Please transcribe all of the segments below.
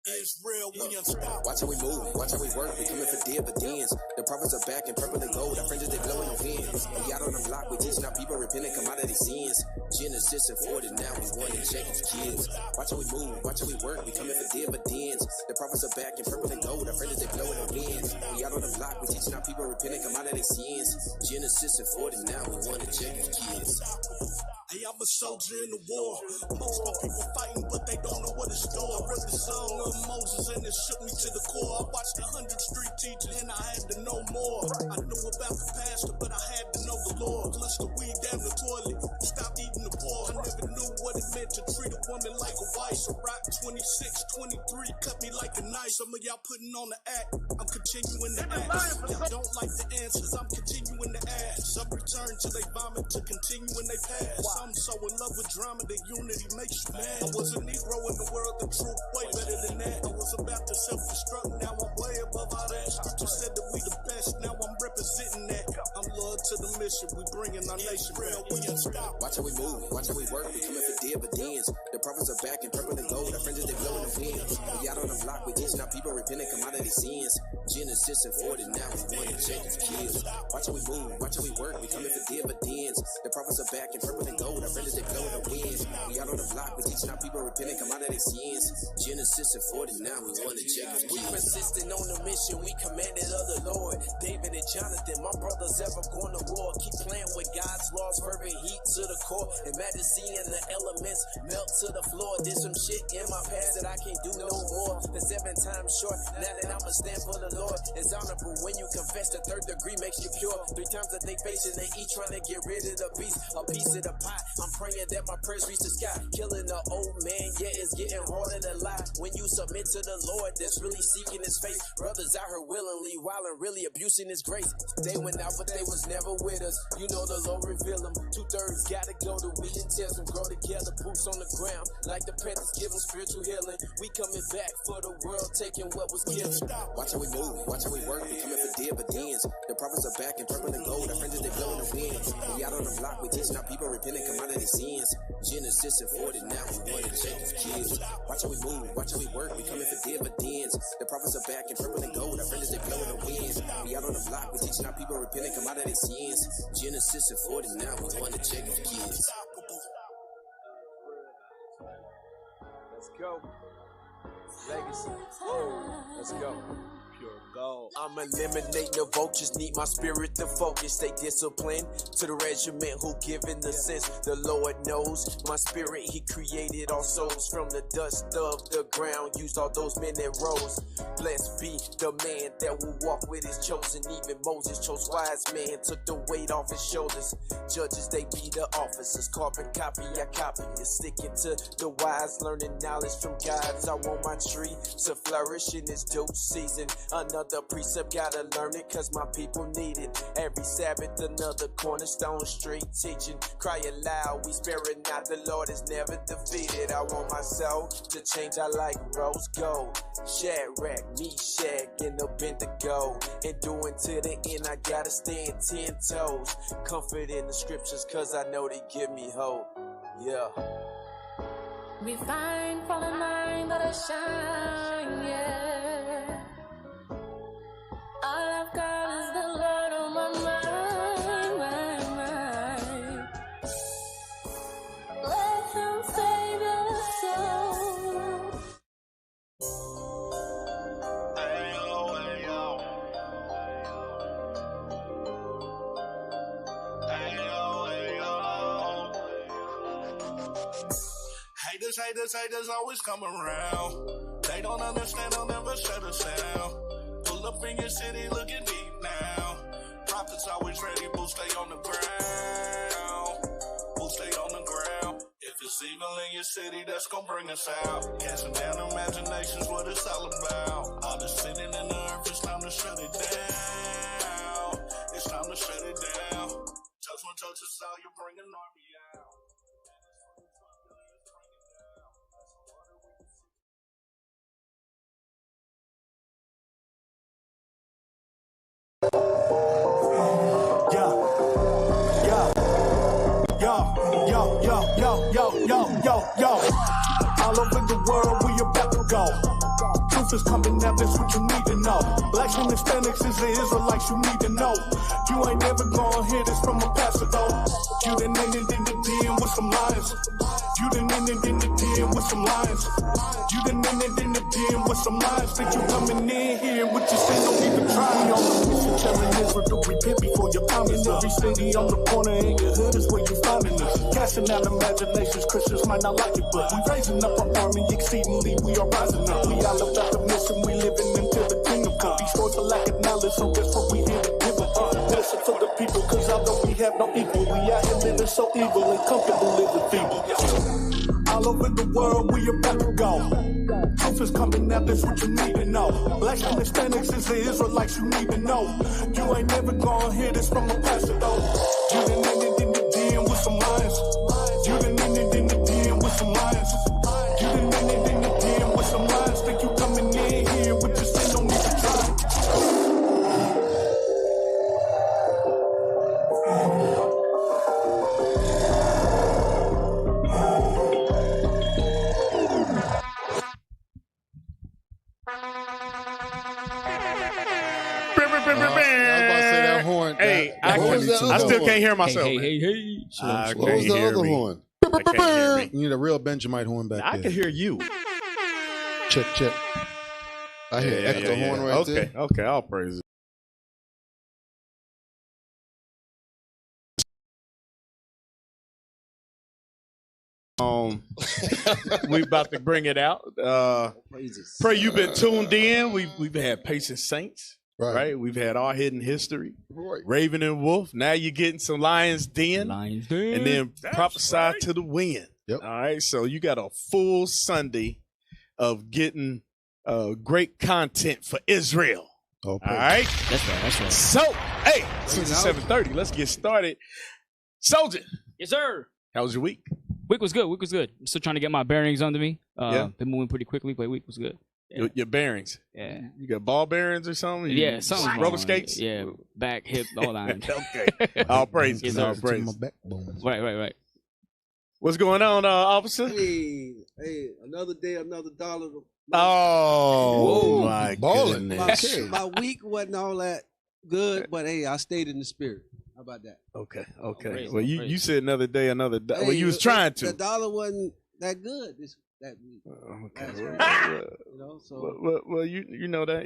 Israel, we unstoppable. Watch how we move, watch how we work, we coming for dividends. The prophets are back in purple and gold, our fringes they blowing the wind. We out on the block, we teaching our people repent and come out of their sins. Genesis and 40, now we want to check his kids. Watch how we move, watch how we work, we coming for dividends. The prophets are back in purple and gold, our fringes they blowing the wind. We out on the block, we teaching our people repent and come out of their sins. Genesis and 40, now we want to check his kids. Hey, I'm a soldier in the war. Most of my people fighting, but they don't know what it's for. I read the song of Moses and it shook me to the core. I watched 100 street teachers and I had to know more. I knew about the pastor, but I had to know the Lord. Flush the weed down the toilet, stop eating the poor. I never knew what it meant to treat a woman like a wife. So rock 26, 23, cut me like a knife. Some of y'all putting on the act, I'm continuing to ask. Y'all don't like the answers, I'm continuing to ask. Some return till they vomit to continue when they pass. I'm so in love with drama that unity makes you mad. I was a Negro in the world, the truth way better than that. I was about to self-destruct, now I'm way above all that. Scripture said that we the best, now I'm representing that. I'm loyal to the mission, we bringing our nation real, we unstoppable. Watch how we move, watch how we work, we coming for dividends. The prophets are back in purple and gold, our fringes they blowing the wind. We out on the block, we teaching our people repent and come out of their sins. Genesis and 40, now we want to check his kids. Watch how we move, watch how we work, we coming for dividends. The prophets are back in purple and gold, our fringes they blowing the wind. We out on the block, we teaching our people repent and come out of their sins. Genesis and 40, now we want to check his kids. We persistent on the mission, we commanded of the Lord. David and Jonathan, my brothers ever going to war. Keep playing with God's laws, fervent heat to the core. And majesty in the elements melt to the floor. There's some shit in my past that I can't do no more. The 7 times short, now that I'ma stand for the Lord. It's honorable when you confess the 3rd degree makes you pure. 3 times that they facing, they eat trying to get rid of the beast. A piece of the pie, I'm praying that my prayers reach the sky. Killing the old man, yeah, it's getting harder to lie. When you submit to the Lord, that's really seeking his face. Brothers out here willingly, while and really abusing his grace. They went out, but they was never with us. You know the Lord reveal them. 2/3 gotta go to we and test them. Grow together, boots on the ground. Like the Panthers, give them spiritual healing. We coming back for the world, taking what was given. Watch how we move, watch how we work, we coming for dividends. The prophets are back in purple and gold, our fringes they blowing the wind. We out on the block, we teaching our people repent and come out of their sins. Genesis and 40, now we want to check his kids. Watch how we move, watch how we work, we coming for dividends. The prophets are back in purple and gold, our fringes they blowing the wind. We out on the block, we teaching our people repent and come out of their sins. Genesis and 40, now we want to check his kids. Let's go. Legacy. Let's go. Pure gold. I'm eliminating the vultures, need my spirit to focus. Stay disciplined to the regiment who given the sense. The Lord knows my spirit, he created all souls from the dust of the ground. Used all those men that rose. Blessed be the man that will walk with his chosen. Even Moses chose wise man, took the weight off his shoulders. Judges, they be the officers. Carbon copy, I copy it. Sticking to the wise, learning knowledge from gods. I want my tree to flourish in this due season. Another precept, gotta learn it, cause my people need it. Every Sabbath, another cornerstone, straight teaching. Cry aloud, we sparing not, the Lord is never defeated. I want my soul to change, I like rose gold. Shadrach, Meshach, and Abednego. And doing to the end, I gotta stand 10 toes. Comfort in the scriptures, cause I know they give me hope. Yeah. Refined from the mind that I shine, yeah. All I've got is the Lord on my mind. Let him save your soul. Ayo, ayo. Ayo, ayo. Haters always come around. They don't understand, they'll never shut us down. Pull up in your city, looking deep now. Prophets always ready, boo, stay on the ground. Boo, stay on the ground. If it's evil in your city, that's gonna bring us out. Casting down imaginations, what it's all about. All the sitting in the earth, it's time to shut it down. It's time to shut it down. Touch one touch us all, you bring an army out. Yo. All over the world, we go. Truth is coming out, that's what you need to know. Blacks and Hispanics is the Israelites, you need to know. You ain't never gonna hear this from a pastor though. You done ended in the den with some lions. You done ended in the den with some lions. You done ended in the den with some lions. Think you coming in here with your sin, don't even try me on the mission. Telling Israel to repent before you pound in every city on the corner in your hood is where you finding us. Casting out imaginations, Christians might not like it, but we raising up our army exceedingly, we are rising up. We all about the mission, we living until the kingdom come. Destroy for lack of knowledge, so that's what we here to give up. Listen to the people, cause although we have no equal, we out here living so evil and comfortable living feeble. All over the world, we about to go. Truth is coming out, that's what you need to know. Blacks and Hispanics is the Israelites, you need to know. You ain't never gonna hear this from a pastor though. You done ended in the den with some lions. You done ended in the den with some lions. You done ended in the den with some lions. Think you coming in here with your sin, don't even try. Hey, I still can't hear myself. Hey. What was the other horn? You need a real Benjamite horn back there. I can hear you. Check. I hear extra horn right there. Okay, I'll praise it. We about to bring it out. Pray you've been tuned in. We've had Patient Saints. Right. We've had Our Hidden History, Raven and Wolf. Now you're getting some Lions Den. And then Prophesy to the Wind. Yep. All right. So you got a full Sunday of getting great content for Israel. All right. That's right. So, hey, since it's 7:30, let's get started. Soldier. Yes, sir. How was your week? Week was good. I'm still trying to get my bearings under me. Been moving pretty quickly, but week was good. Yeah. Your bearings. Yeah. You got ball bearings or something? Yeah, something. Roller skates? Yeah, back, hip, all that. Okay. All praise. Yes, all sir. praise. Right. What's going on, officer? Hey, another day, another dollar. Oh, my goodness. My week wasn't all that good, but hey, I stayed in the spirit. How about that? Okay. Praise Well, you said another day, another dollar. Hey, Well, you was trying to. The dollar wasn't that good that week. Okay. Well, you know that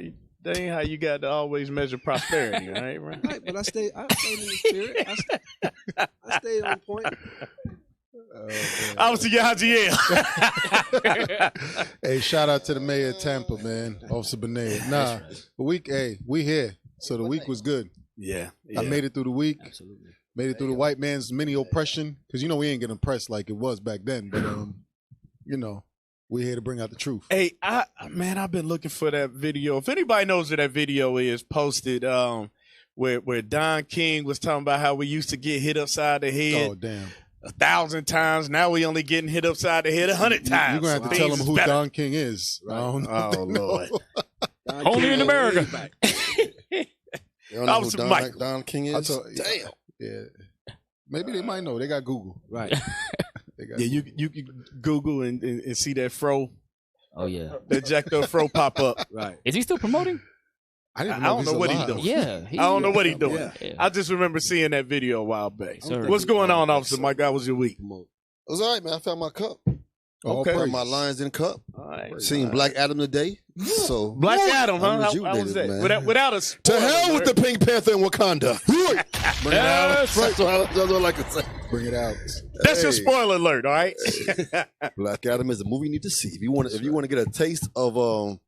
ain't how you got to always measure prosperity, right? Right, but I stayed in the spirit. I stayed on point. Officer Yahaziel. Hey, shout out to the mayor of Tampa, man, Officer Benet. Nah, we here. So the week was good. Yeah. I made it through the week. Absolutely. Made it through the white man's mini oppression, because we ain't getting oppressed like it was back then. But we're here to bring out the truth. Hey, I've been looking for that video. If anybody knows where that video is, posted where Don King was talking about how we used to get hit upside the head. Oh, damn. 1,000 times. Now we only getting hit upside the head 100 times. You're going to have to tell them who Don King is. Right. Oh, Lord. Only in America. You don't know who Don King is? Damn. Yeah. Maybe they might know. They got Google. Right. You can Google and see that fro. Oh, yeah. That jacked up fro pop up. Right. Is he still promoting? I don't know what he's doing. Yeah. I don't know what he's doing. Yeah. I just remember seeing that video a while back. Sir. What's going on, Officer Mike? How was your week? It was all right, man. I found my cup. Okay. Found my Lions Den cup. All right. Seen Black Adam today. So Black Adam, huh? How was rejuvenated, that? man. Without a To hell with the Pink Panther in Wakanda. Bring it out. That's what I like to say. Bring it out. That's your spoiler alert, all right? Black Adam is a movie you need to see. If you want to get a taste of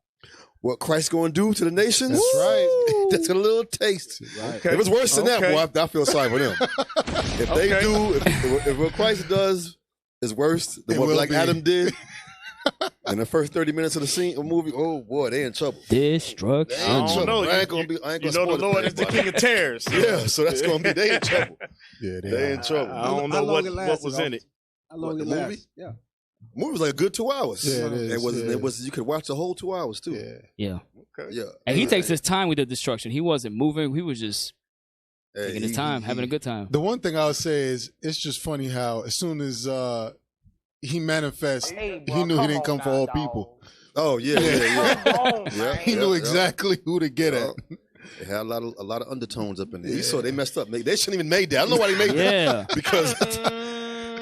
what Christ's going to do to the nations. That's right. That's a little taste. Right. Okay. If it's worse than that, boy, I feel sorry for them. If they do, if what Christ does is worse than what Black Adam did in the first 30 minutes of the movie, oh boy, they in trouble. Destruction. They in trouble. I ain't gonna the Lord is the King of Terrors. Yeah, so that's gonna be they in trouble. Yeah, they in trouble. I don't know what was in it. How long it lasted? Yeah. The movie was like a good 2 hours. Yeah, it is. It was. You could watch the whole 2 hours too. Yeah. Okay. Yeah. And he takes his time with the destruction. He wasn't moving. He was just taking his time, having a good time. The one thing I'll say is it's just funny how as soon as he manifests, he knew he didn't come for all people. Oh yeah. He knew exactly who to get at. They had a lot of undertones up in there. You saw they messed up. They shouldn't even made that. I don't know why they made that. Because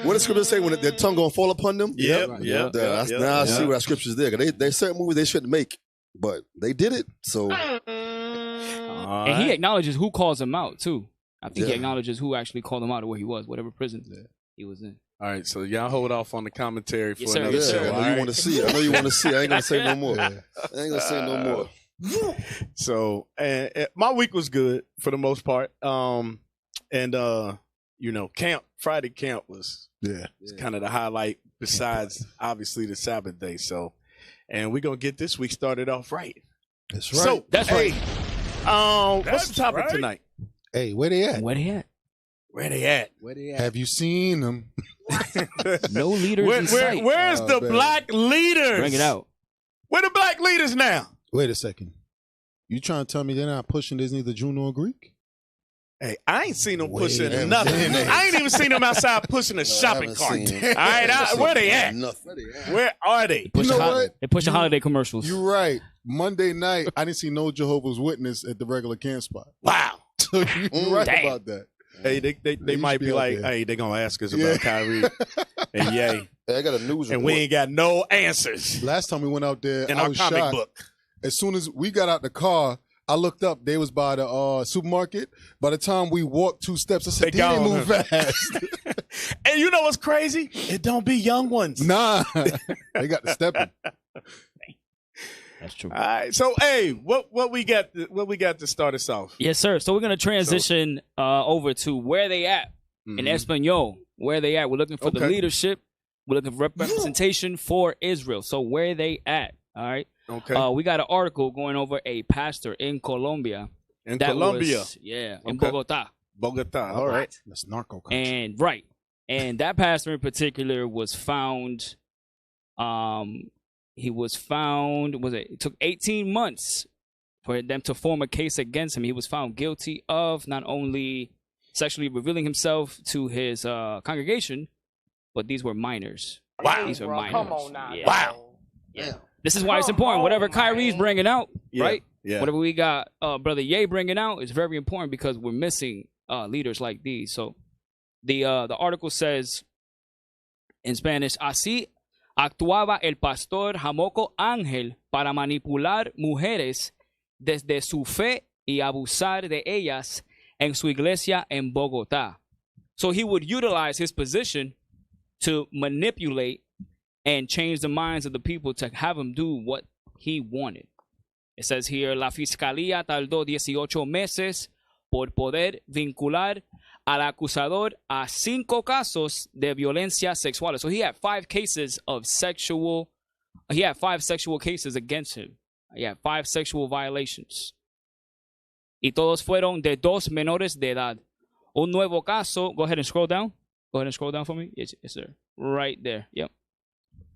what does scripture say when their tongue gonna fall upon them? Yeah. Now I see what our scriptures there. There's certain movies they shouldn't make, but they did it. So, and he acknowledges who calls him out too. I think he acknowledges who actually called him out of where he was, whatever prison he was in. All right, so y'all hold off on the commentary for sir. another Yes, show. sir. I know you want to see it. I know you want to see it. I ain't gonna say no more. I ain't gonna say no more. So, my week was good for the most part. Friday camp was kind of the highlight besides obviously the Sabbath day. So, and we're gonna get this week started off right. That's right. So that's right. What's the topic tonight? Hey, where they at? Where they at? Have you seen them? No leaders in sight. Where's the black leaders? Bring it out. Where the black leaders now? Wait a second. You trying to tell me they're not pushing this neither Jew nor Greek? Hey, I ain't seen them pushing nothing. I ain't even seen them outside pushing a shopping cart. All right, where they at? Where are they? You know what? They push the holiday commercials. You're right. Monday night, I didn't see no Jehovah's Witness at the regular camp spot. Wow. So you're right about that. Hey, they might be like, hey, they gonna ask us about Kyrie and Ye. Hey, I got a news report. And we ain't got no answers. Last time we went out there, in I our was comic shocked. book. As soon as we got out the car, I looked up. They was by the supermarket. By the time we walked 2 steps, I said, they move fast. And you know what's crazy? It don't be young ones. Nah. They got the stepping. That's true. All right. So, hey, what we got to start us off? Yes, sir. So we're going to transition over to where they at in Espanol. Where they at. We're looking for the leadership. We're looking for representation for Israel. So where they at? All right. Okay. We got an article going over a pastor in Colombia. In Colombia. In Bogota. Bogota. All right. That's narco country. And that pastor in particular was found. It took 18 months for them to form a case against him. He was found guilty of not only sexually revealing himself to his congregation, but these were minors. Wow. These were minors. Come on now. Yeah. Wow. Yeah. This is why it's important. Whatever Kyrie's bringing out, right? Yeah. Whatever we got Brother Ye bringing out is very important because we're missing leaders like these. So the article says in Spanish, así actuaba el pastor Jamoco Ángel para manipular mujeres desde su fe y abusar de ellas en su iglesia en Bogotá. So he would utilize his position to manipulate and change the minds of the people to have him do what he wanted. It says here, la fiscalía tardó 18 meses por poder vincular al acusador a 5 casos de violencia sexual. So he had 5 cases of sexual, he had 5 sexual cases against him. He had 5 sexual violations. Y todos fueron de 2 menores de edad. Un nuevo caso, go ahead and scroll down. Go ahead and scroll down for me. Yes, sir. Right there. Yep.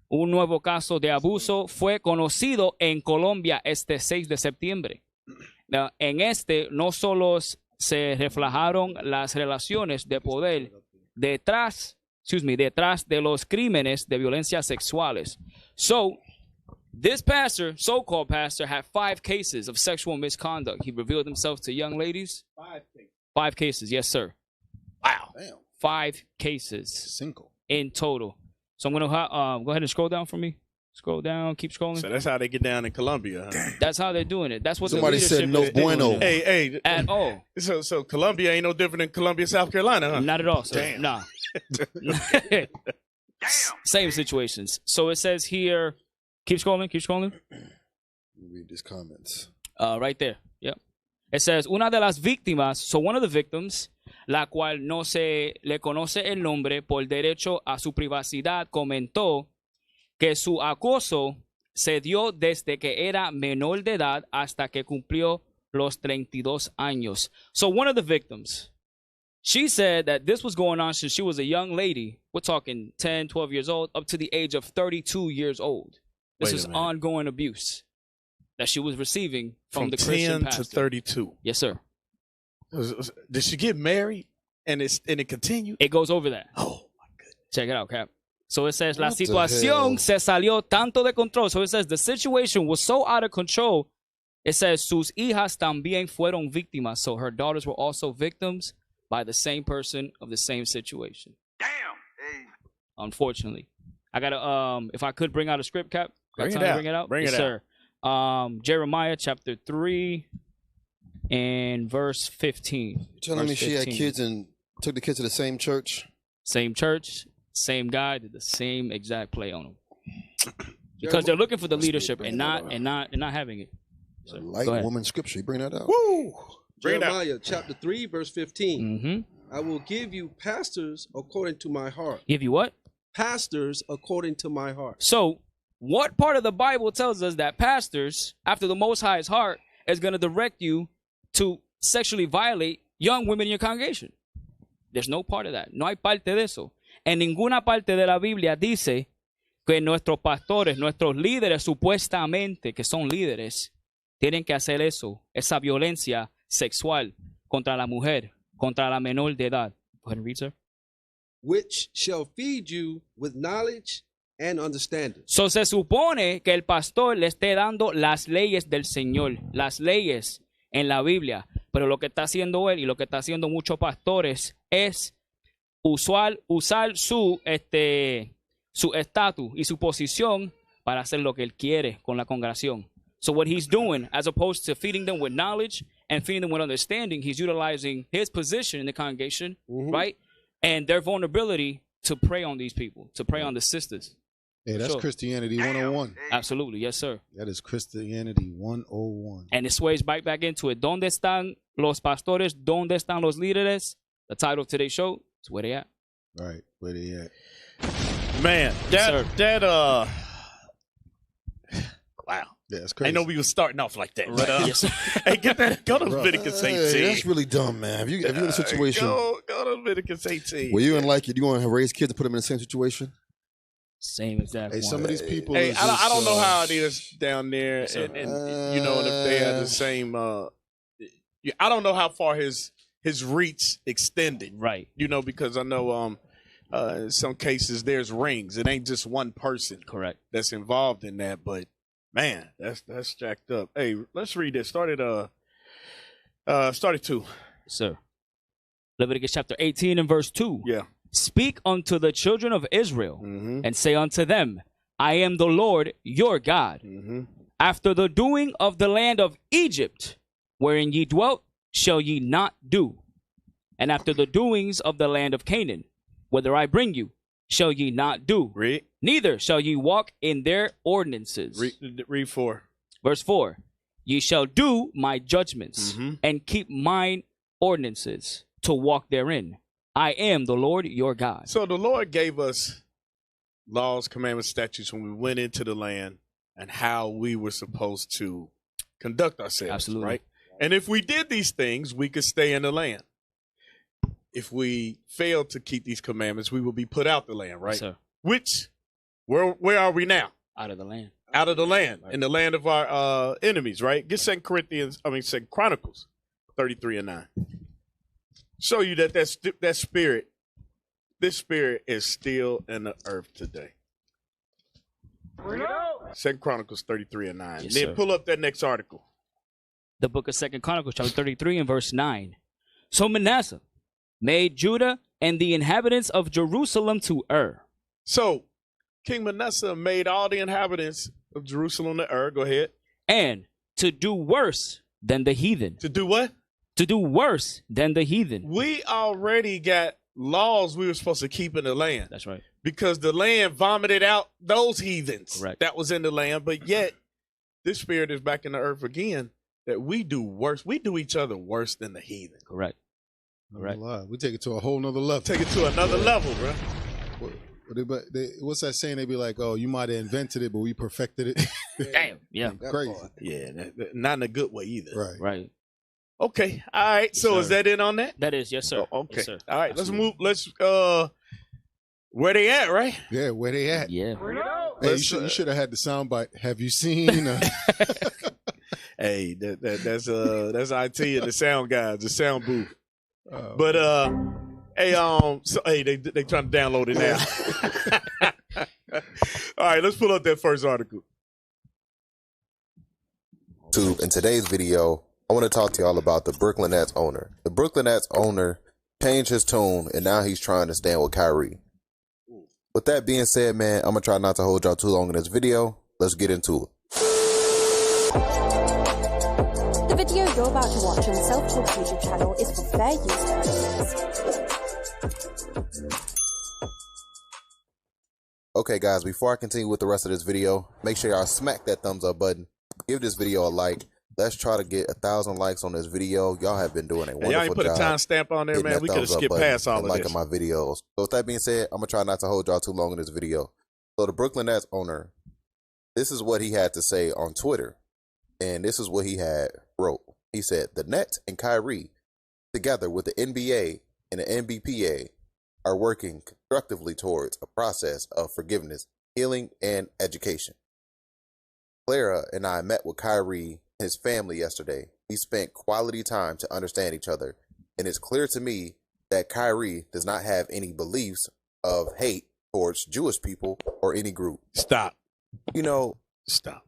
Un nuevo caso de abuso fue conocido en Colombia este 6 de septiembre. En este no solo se reflejaron las relaciones de poder detrás de los crímenes de violencia sexuales. So, this pastor, so-called pastor, had 5 cases of sexual misconduct. He revealed himself to young ladies. 5 cases, yes, sir. Wow. Damn. 5 cases. Cinco. In total. So I'm going to go ahead and scroll down for me. Scroll down, keep scrolling. So that's how they get down in Colombia. Huh? That's how they're doing it. That's what somebody the said. No bueno. Hey, at all. So Colombia ain't no different than Columbia, South Carolina, huh? Not at all. Sir. Damn. Nah. Damn. Same situations. So it says here. Keep scrolling. Let me read these comments. Right there. Yep. It says una de las víctimas. So one of the victims, la cual no se le conoce el nombre por derecho a su privacidad, comentó que su acoso se dio desde que era menor de edad hasta que cumplió los 32 años. So one of the victims, she said that this was going on since she was a young lady. We're talking 10, 12 years old, up to the age of 32 years old. This is ongoing abuse that she was receiving from the Christian 10 pastor. to 32. Yes, sir. Did she get married and it continued? It goes over that. Oh, my goodness. Check it out, Cap. So it says, la What the situación hell? se salió tanto de control. So it says, the situation was so out of control. It says, sus hijas también fueron víctimas. So her daughters were also victims by the same person of the same situation. Damn. Hey. Unfortunately. I gotta, if I could bring out a script, Cap. Got Bring it time to out. Bring it out? Bring Yes, it sir. Jeremiah chapter 3 and verse 15. You telling me Verse she had 15. kids and took the kids to the same church? Same church, same guy, did the same exact play on them. Because they're looking for the leadership and not having it. So, Light go ahead. woman scripture. You bring that out. Woo! Bring it out. Jeremiah chapter 3, verse 15. Mm-hmm. I will give you pastors according to my heart. Give you what? Pastors according to my heart. So, what part of the Bible tells us that pastors, after the Most High's heart, is going to direct you to sexually violate young women in your congregation? There's no part of that. No hay parte de eso. En ninguna parte de la Biblia dice que nuestros pastores, nuestros líderes, supuestamente que son líderes, tienen que hacer eso, esa violencia sexual contra la mujer, contra la menor de edad. Go ahead and read, sir. Which shall feed you with knowledge and understanding. So se supone que el pastor le esté dando las leyes del Señor, las leyes en la Biblia, pero lo que está haciendo él y lo que está haciendo muchos pastores es usar su estatus y su posición para hacer lo que él quiere con la congregación. So what he's doing, as opposed to feeding them with knowledge and feeding them with understanding, he's utilizing his position in the congregation, right? And their vulnerability to prey on these people, to prey on the sisters. Hey, that's Sure. Christianity 101. Absolutely, yes, sir. That is Christianity 101. And it sways back into it. ¿Dónde están los pastores? ¿Dónde están los líderes? The title of today's show is where they at. Right, where they at? Man, Yes, wow. Yeah, that's I crazy. know we were starting off like that. But, Yes, sir. hey, get that. Go to Leviticus 18. Hey, that's really dumb, man. If you're in a situation Go to Leviticus 18. where you and like it, you want to raise kids and put them in the same situation? Same exact Hey, one. some of these people. Hey, is I don't know just, how it is down there, and you know, and if they had the same. I don't know how far his reach extended, Right. you know, because I know in some cases there's rings. It ain't just one person Correct. that's involved in that, but man, that's jacked up. Hey, let's read this. Started 2. Sir. Leviticus chapter 18 and verse 2. Yeah. Speak unto the children of Israel Mm-hmm. and say unto them, I am the Lord your God. Mm-hmm. After the doing of the land of Egypt, wherein ye dwelt, shall ye not do. And after the doings of the land of Canaan, whither I bring you, shall ye not do. Read. Neither shall ye walk in their ordinances. Read 4. Verse 4. Ye shall do my judgments Mhm. and keep mine ordinances to walk therein. I am the Lord your God. So the Lord gave us laws, commandments, statutes when we went into the land and how we were supposed to conduct ourselves. Absolutely. Right? And if we did these things, we could stay in the land. If we failed to keep these commandments, we will be put out the land, right? Yes, sir. Which, where are we now? Out of the land. Out of the land, in the land of our enemies, right? Get 2 Chronicles 33 and 9. Show you that that spirit, this spirit is still in the earth today. 2 Chronicles 33 and 9. Yes, Then sir. pull up that next article. The book of 2 Chronicles, chapter 33 and verse 9. So Manasseh made Judah and the inhabitants of Jerusalem to err. So King Manasseh made all the inhabitants of Jerusalem to err. Go ahead. And to do worse than the heathen. To do what? To do worse than the heathen. We already got laws we were supposed to keep in the land. That's right. Because the land vomited out those heathens Correct. that was in the land. But yet, this spirit is back in the earth again, that we do worse. We do each other worse than the heathen. Correct. Right. We take it to a whole nother level. Take it to another level, bro. What's that saying? They be like, "Oh, you might have invented it, but we perfected it." Damn. Yeah. Crazy. Yeah, not in a good way either. Right. Right. Okay. All right. Yes, So sir. is that it on that? That is, yes, sir. Oh, okay. Yes, sir. All right. Absolutely. Let's move. Where they at, right? Yeah, where they at? Yeah. Hey, you should have had the soundbite. Have you seen? Hey, that's IT and the sound guys, the sound booth. Oh, But hey, so hey, they trying to download it now. All right, let's pull up that first article. In today's video, I want to talk to y'all about the Brooklyn Nets owner. The Brooklyn Nets owner changed his tune, and now he's trying to stand with Kyrie. With that being said, man, I'm going to try not to hold y'all too long in this video. Let's get into it. The video you're about to watch on the Self-Talk YouTube channel is for fair use purposes. Okay, guys, before I continue with the rest of this video, make sure y'all smack that thumbs up button. Give this video a like. Let's try to get 1,000 likes on this video. Y'all have been doing a wonderful job. Y'all ain't put a timestamp on there, man. We could have skipped past all of liking this. my videos. So with that being said, I'm going to try not to hold y'all too long in this video. So the Brooklyn Nets owner, this is what he had to say on Twitter. And this is what he had wrote. He said, the Nets and Kyrie, together with the NBA and the NBPA, are working constructively towards a process of forgiveness, healing, and education. Clara and I met with Kyrie and his family yesterday. We spent quality time to understand each other, and it's clear to me that Kyrie does not have any beliefs of hate towards Jewish people or any group. Stop. You know, stop.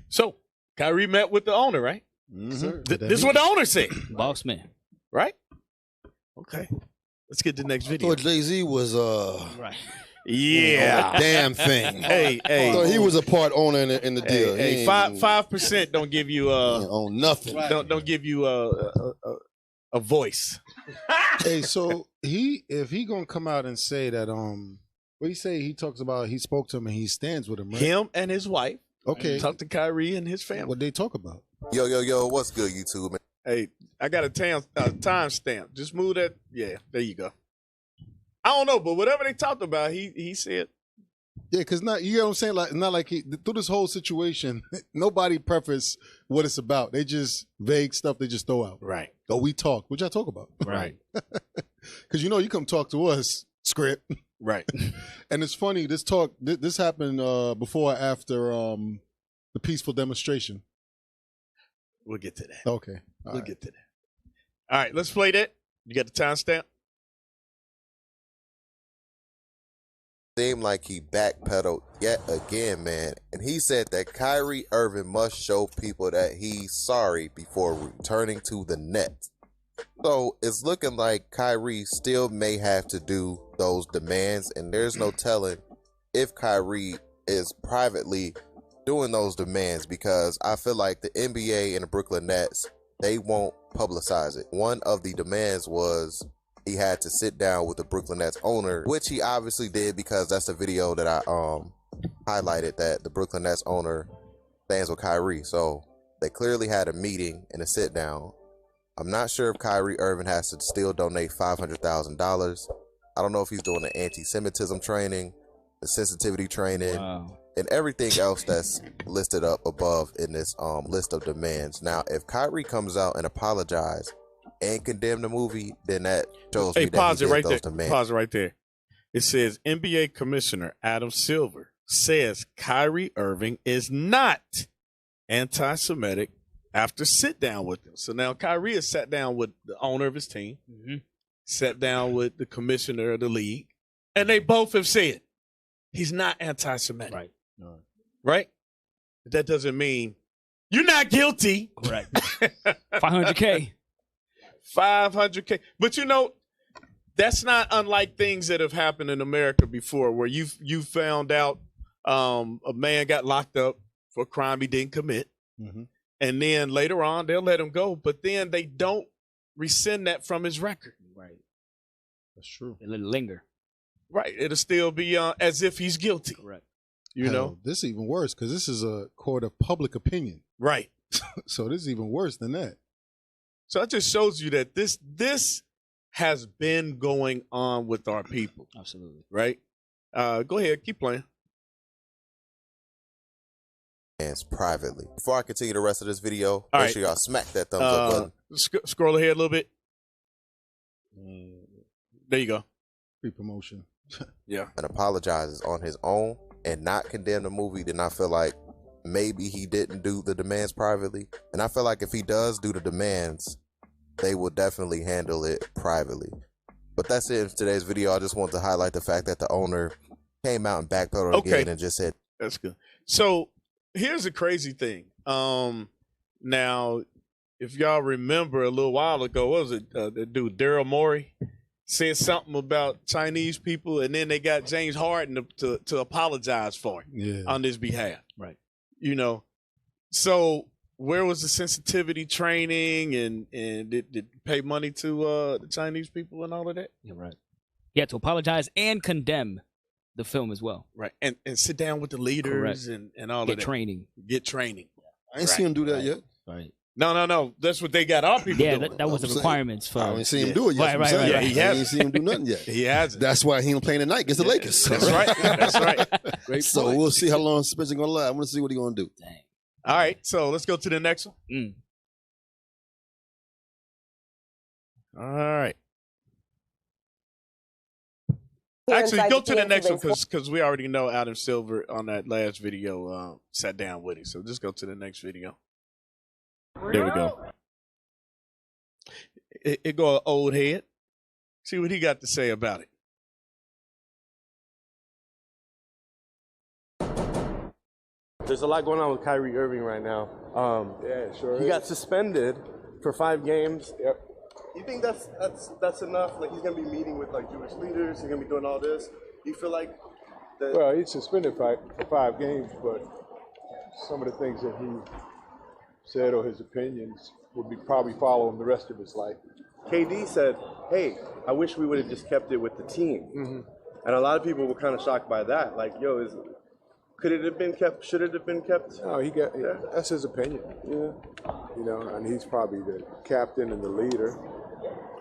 So, Kyrie met with the owner, right? Mm-hmm. This is what the owner said. Boss man. Right? Okay. Let's get to the next video. I thought Jay-Z was right. Yeah. Damn thing. Hey. I thought he was a part owner in the deal. Hey, 5% don't give you own nothing. Don't give you a voice. Hey, so if he gonna come out and say that what he say, he talks about, he spoke to him and he stands with him, right? Him and his wife. Okay. Talk to Kyrie and his family. What they talk about? Yo, what's good, YouTube, man? Hey, I got a time stamp. Just move that. Yeah, there you go. I don't know, but whatever they talked about, he said. Yeah, because not, you know what I'm saying? Like, not like through this whole situation, nobody preface what it's about. They just vague stuff they just throw out. Right. Oh, we talk. What y'all talk about? Right. Because you come talk to us, script. Right. And it's funny, this happened before or after the peaceful demonstration. We'll get to that. Okay. We'll get to that. All right, let's play that. You got the timestamp? Seemed like he backpedaled yet again, man. And he said that Kyrie Irving must show people that he's sorry before returning to the Nets. So it's looking like Kyrie still may have to do those demands, and there's no telling if Kyrie is privately doing those demands, because I feel like the NBA and the Brooklyn Nets, they won't publicize it. One of the demands was he had to sit down with the Brooklyn Nets owner, which he obviously did, because that's the video that I highlighted, that the Brooklyn Nets owner stands with Kyrie. So they clearly had a meeting and a sit down. I'm not sure if Kyrie Irving has to still donate $500,000. I don't know if he's doing the anti-Semitism training, the sensitivity training, and everything else that's listed up above in this list of demands. Now, if Kyrie comes out and apologizes and condemn the movie, then that shows me that pause he it did right those there. demands. Pause it right there. It says NBA Commissioner Adam Silver says Kyrie Irving is not anti-Semitic after sit down with him. So now Kyrie has sat down with the owner of his team, sat down with the commissioner of the league, and they both have said he's not anti-Semitic. Right. Right? But that doesn't mean you're not guilty. Correct. $500K. $500K. But that's not unlike things that have happened in America before, where you found out a man got locked up for a crime he didn't commit. Mm-hmm. And then later on, they'll let him go, but then they don't rescind that from his record. Right. That's true. It will linger. Right. It'll still be as if he's guilty. Correct. You know? This is even worse, because this is a court of public opinion. Right. So this is even worse than that. So that just shows you that this has been going on with our people. Absolutely. Right? Go ahead. Keep playing. Privately. Before I continue the rest of this video, make sure y'all smack that thumbs up button. Scroll ahead a little bit. There you go. Free promotion. Yeah. And apologizes on his own and not condemn the movie, then I feel like maybe he didn't do the demands privately. And I feel like if he does do the demands, they will definitely handle it privately. But that's it for today's video. I just want to highlight the fact that the owner came out and backpedaled again and just said, "That's good." So here's the crazy thing. Now, if y'all remember a little while ago, what was it? The dude Daryl Morey said something about Chinese people, and then they got James Harden to apologize for him on his behalf. Right. You know, so where was the sensitivity training, and did pay money to the Chinese people and all of that? Yeah, right. Yeah, to apologize and condemn the film as well. Right, and sit down with the leaders and all of that. Get training. I ain't seen him do that yet. Right. No. That's what they got our people doing. Yeah, that was the requirements for. I ain't seen him do it yet. Right. Yeah, he hasn't seen him do nothing yet. He hasn't. That's why he ain't playing tonight against the Lakers. That's right. That's right. Great so point. We'll see how long Spencer gonna last. I want to see what he's gonna do. Dang. All right, so let's go to the next one. All right. Actually, go to the next one because we already know Adam Silver on that last video sat down with him. So just go to the next video. There we go. It go an old head. See what he got to say about it. There's a lot going on with Kyrie Irving right now. Yeah, sure. He got suspended for 5 games. Yep. You think that's enough? Like he's gonna be meeting with like Jewish leaders. He's gonna be doing all this. Do you feel like that? Well, he's suspended for 5 games, but some of the things that he said or his opinions would be probably follow him the rest of his life. KD said, "Hey, I wish we would have just kept it with the team." Mm-hmm. And a lot of people were kind of shocked by that. Like, yo, could it have been kept? Should it have been kept? No, that's his opinion. Yeah. You know, and he's probably the captain and the leader,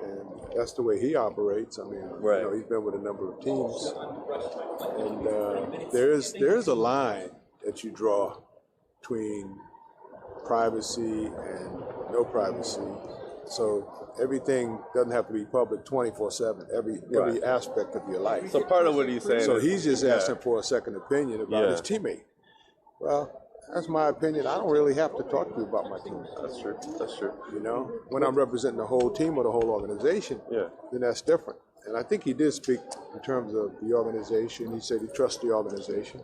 and that's the way he operates. I mean, right. You know, he's been with a number of teams, and there's a line that you draw between privacy and no privacy. So everything doesn't have to be public 24/7. Every aspect of your life. So part of what he's saying. So he's just asking for a second opinion about his teammate. Well, that's my opinion. I don't really have to talk to you about my team. That's true. That's true. You know, when I'm representing the whole team or the whole organization, then that's different. And I think he did speak in terms of the organization. He said he trusts the organization.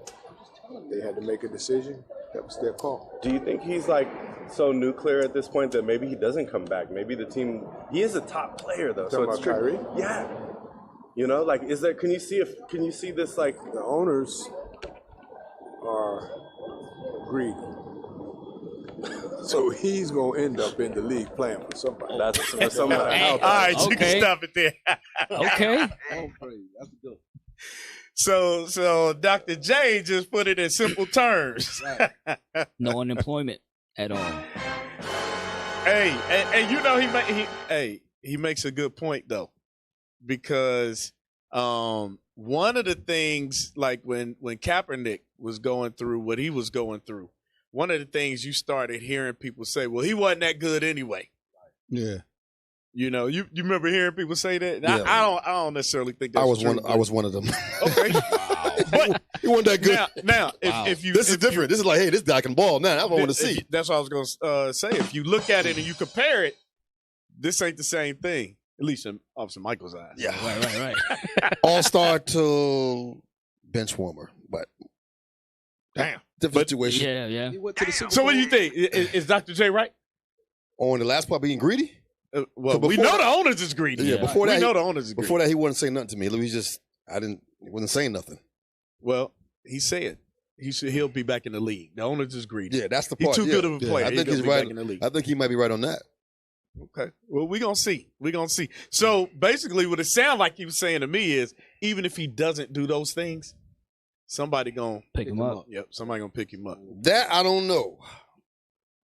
They had to make a decision. That was their call. Do you think he's like so nuclear at this point that maybe he doesn't come back? Maybe the team. He is a top player though. So it's Kyrie? Yeah. You know, like, is there? Can you see this like the owners are greedy? So he's gonna end up in the league playing for somebody. That's for somebody. All right, you can stop it there. Okay. That's good. So Dr. J just put it in simple terms. No unemployment at all. Hey, and you know he makes a good point though, because one of the things, like when Kaepernick was going through what he was going through, one of the things you started hearing people say, well, he wasn't that good anyway. Yeah. You know, you remember hearing people say that? Yeah. I don't necessarily think that's true. I was one of them. Okay. But he wasn't that good. Now if you this is different. This is like, hey, this guy can ball now. That's what I want to see. That's what I was going to say. If you look at it and you compare it, this ain't the same thing. At least in Officer Michael's eyes. Yeah. Right. All-star to bench warmer, but damn. Different situation. Yeah. He went to the Super So Bowl. what do you think? Is Dr. J right? On the last part being greedy? Well, we know the owners is greedy. Yeah, before that, we know the owners is greedy. Before that, he wouldn't say nothing to me. He wasn't saying nothing. Well, he said he'll be back in the league. The owners is greedy. Yeah, that's the part. He's too good of a player. I think he's right. I think he might be right on that. Okay. Well, we're going to see. So basically what it sounds like he was saying to me is, even if he doesn't do those things, somebody going to pick him up. Yep, somebody going to pick him up. That I don't know.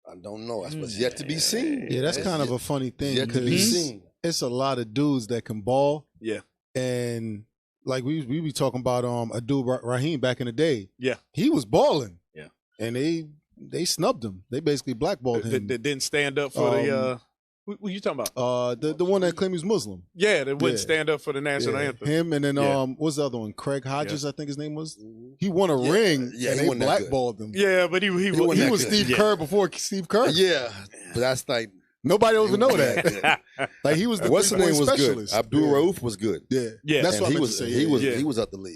That's yet to be seen. Yeah, that's kind of a funny thing because it's a lot of dudes that can ball. Yeah. And like we be talking about Abdul Rahim back in the day. Yeah. He was balling. Yeah. And they snubbed him. They basically blackballed him. They didn't stand up for the what you talking about? The one that claimed he was Muslim. Yeah, they wouldn't stand up for the national anthem. Him and then what's the other one? Craig Hodges, I think his name was. He won a ring and they blackballed him. Yeah, but he was Steve Kerr before Steve Kerr. Yeah, but that's like nobody else would know that. Like he was the what's the name was specialist. good. Abdul Rauf was good. Yeah. That's what I meant to say. He was out the league.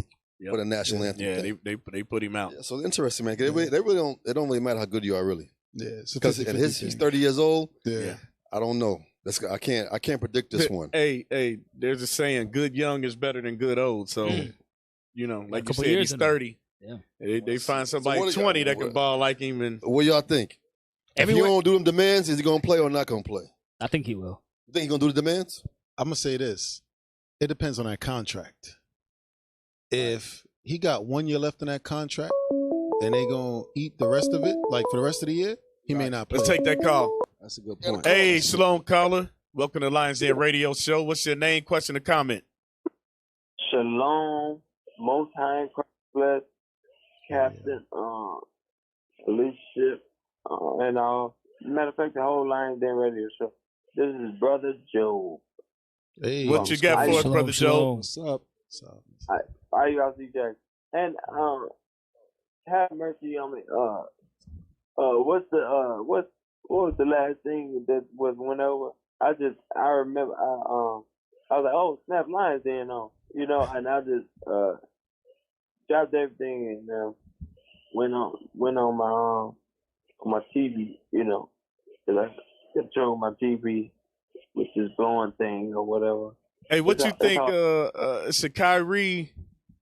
for the national anthem. Yeah, they put him out. Yeah, so interesting, man. They really don't. It don't really matter how good you are, really. Yeah, because he's 30 years old. Yeah. I don't know. I can't predict this one. Hey, there's a saying: "Good young is better than good old." So, you know, like you said, he's 30. Yeah, they find somebody 20 that can ball like him. And what y'all think? If he don't do them demands, is he gonna play or not gonna play? I think he will. You think he's gonna do the demands? I'm gonna say this: it depends on that contract. If he got 1 year left in that contract, and they gonna eat the rest of it, like for the rest of the year, he may not play. Let's take that call. That's a good point. Hey, Shalom caller. Welcome to Lions Den Radio Show. What's your name, question, or comment? Shalom, Most High in Christ bless, Captain, Leadership, and matter of fact, the whole Lions Den Radio Show. This is Brother Joe. Hey, what you got for us, Brother Joe? What's up? How you guys see Jack? And have mercy on me. What was the last thing that went over? I remember I was like, oh snap, Lions Den on, you know, and I just dropped everything and went on my TV, you know, because I control my TV, which is blowing thing or whatever. Hey, what you think?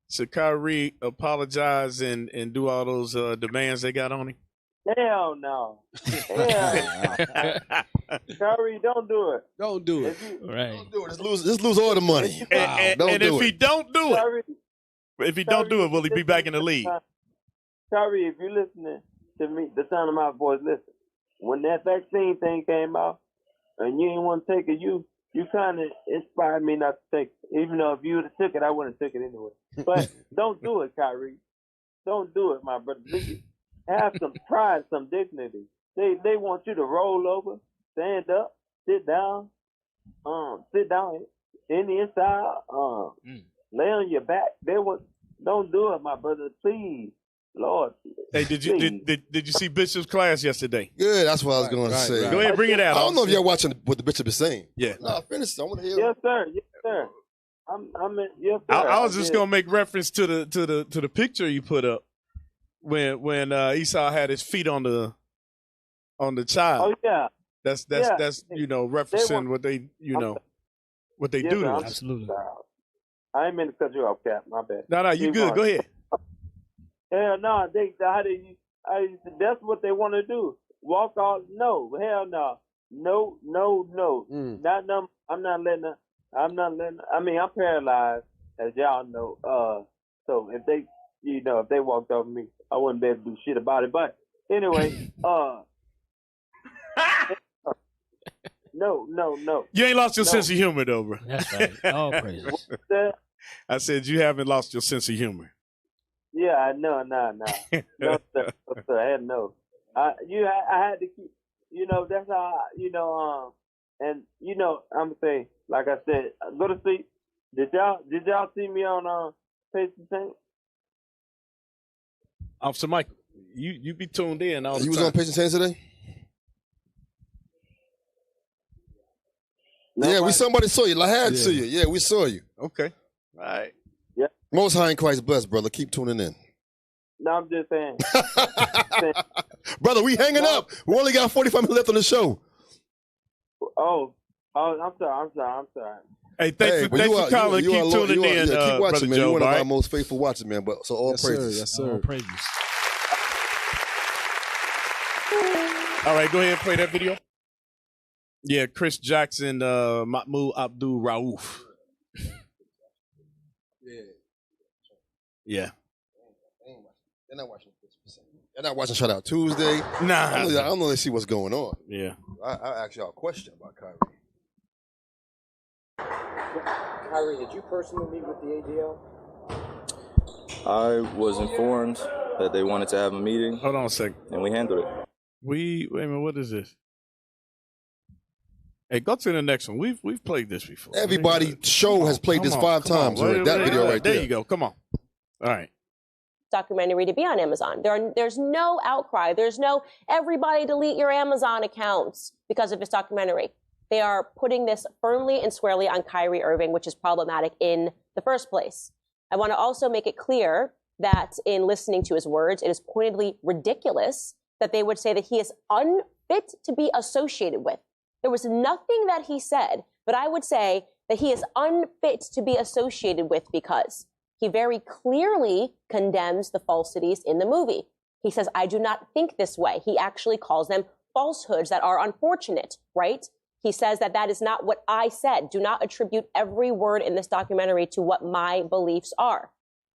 Should Kyrie apologize and do all those demands they got on him? Hell no. Kyrie, don't do it. Don't do it. Right. Don't do it. Just lose all the money. And if he don't do it, will he be back in the league? Kyrie, if you're listening to me, the sound of my voice, listen. When that vaccine thing came out and you didn't want to take it, you kind of inspired me not to take it. Even though if you would have took it, I wouldn't have took it anyway. But don't do it, Kyrie. Don't do it, my brother. Have some pride, some dignity. They want you to roll over, stand up, sit down in the inside, lay on your back. Don't do it, my brother, please. Lord. Hey, did you see Bishop's class yesterday? Yeah, that's what I was going to say. Go ahead, bring it out. I don't know if y'all watching what the Bishop is saying. Yeah. No, finish. I want to hear. Yes, sir. Yes, sir. Yes, sir. I was just gonna make reference to the picture you put up when Esau had his feet on the child. Oh yeah. That's referencing what they do to us. Absolutely. I ain't meant to cut you off, Cap. My bad. No, you good. Go ahead. Hell no, that's what they want to do. Walk off? No, hell no, no. Not no. I'm not letting. I mean, I'm paralyzed, as y'all know. So if they walked off me, I wouldn't be able to do shit about it. But anyway, no. You ain't lost your sense of humor, though, bro. That's right. All praises. I said you haven't lost your sense of humor. Yeah, no, no, sir, hell no. I had to keep, that's how, and I'm saying, like I said, go to sleep. Did y'all see me on Patient Saint? Officer Michael, you be tuned in all the time. You was on Patient Saint today? Yeah, somebody saw you. I had to you. Yeah, we saw you. Okay. All right. Yeah. Most High in Christ bless, brother. Keep tuning in. No, I'm just saying. Brother, we hanging up. We only got 45 minutes left on the show. Oh, I'm sorry. Hey, thanks for calling. Keep tuning in, keep watching, man. Joe, You're one of our most faithful watchers, man. But so all praises. Yes, sir. All praises. All right, go ahead and play that video. Yeah, Chris Jackson, Mahmoud Abdul Rauf. Yeah. They're not watching. They're not watching Shout Out Tuesday. Nah. I don't know. They see what's going on. Yeah. I asked y'all a question about Kyrie. Kyrie, did you personally meet with the ADL? I was informed that they wanted to have a meeting. Hold on a second. And we handled it. Wait a minute, what is this? Hey, go to the next one. We've played this before. Everybody show has played this 5 times. That video right there. There you go. Come on. All right. Documentary to be on Amazon. There's no outcry. There's no everybody delete your Amazon accounts because of this documentary. They are putting this firmly and squarely on Kyrie Irving, which is problematic in the first place. I want to also make it clear that in listening to his words, it is pointedly ridiculous that they would say that he is unfit to be associated with. There was nothing that he said, but I would say that he is unfit to be associated with because he very clearly condemns the falsities in the movie. He says, I do not think this way. He actually calls them falsehoods that are unfortunate, right? He says that that is not what I said. Do not attribute every word in this documentary to what my beliefs are.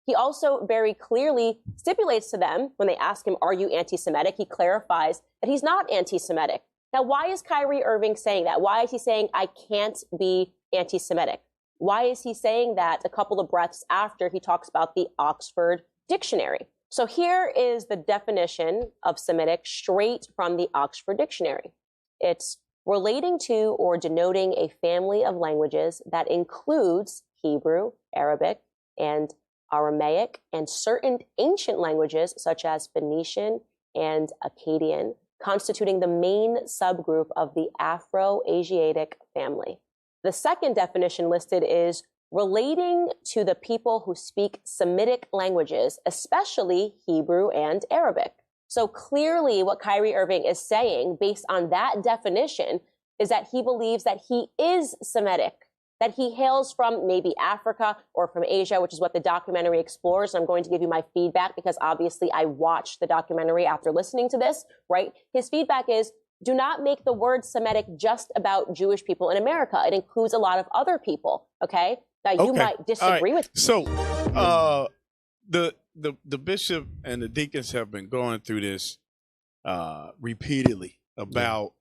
He also very clearly stipulates to them when they ask him, are you anti-Semitic? He clarifies that he's not anti-Semitic. Now, why is Kyrie Irving saying that? Why is he saying I can't be anti-Semitic? Why is he saying that a couple of breaths after he talks about the Oxford Dictionary? So here is the definition of Semitic straight from the Oxford Dictionary. It's relating to or denoting a family of languages that includes Hebrew, Arabic, and Aramaic, and certain ancient languages such as Phoenician and Akkadian, constituting the main subgroup of the Afro-Asiatic family. The second definition listed is relating to the people who speak Semitic languages, especially Hebrew and Arabic. So clearly what Kyrie Irving is saying based on that definition is that he believes that he is Semitic, that he hails from maybe Africa or from Asia, which is what the documentary explores. And I'm going to give you my feedback because obviously I watched the documentary after listening to this, right? His feedback is, do not make the word Semitic just about Jewish people in America. It includes a lot of other people, okay? Now, you might disagree with me. So, the bishop and the deacons have been going through this repeatedly about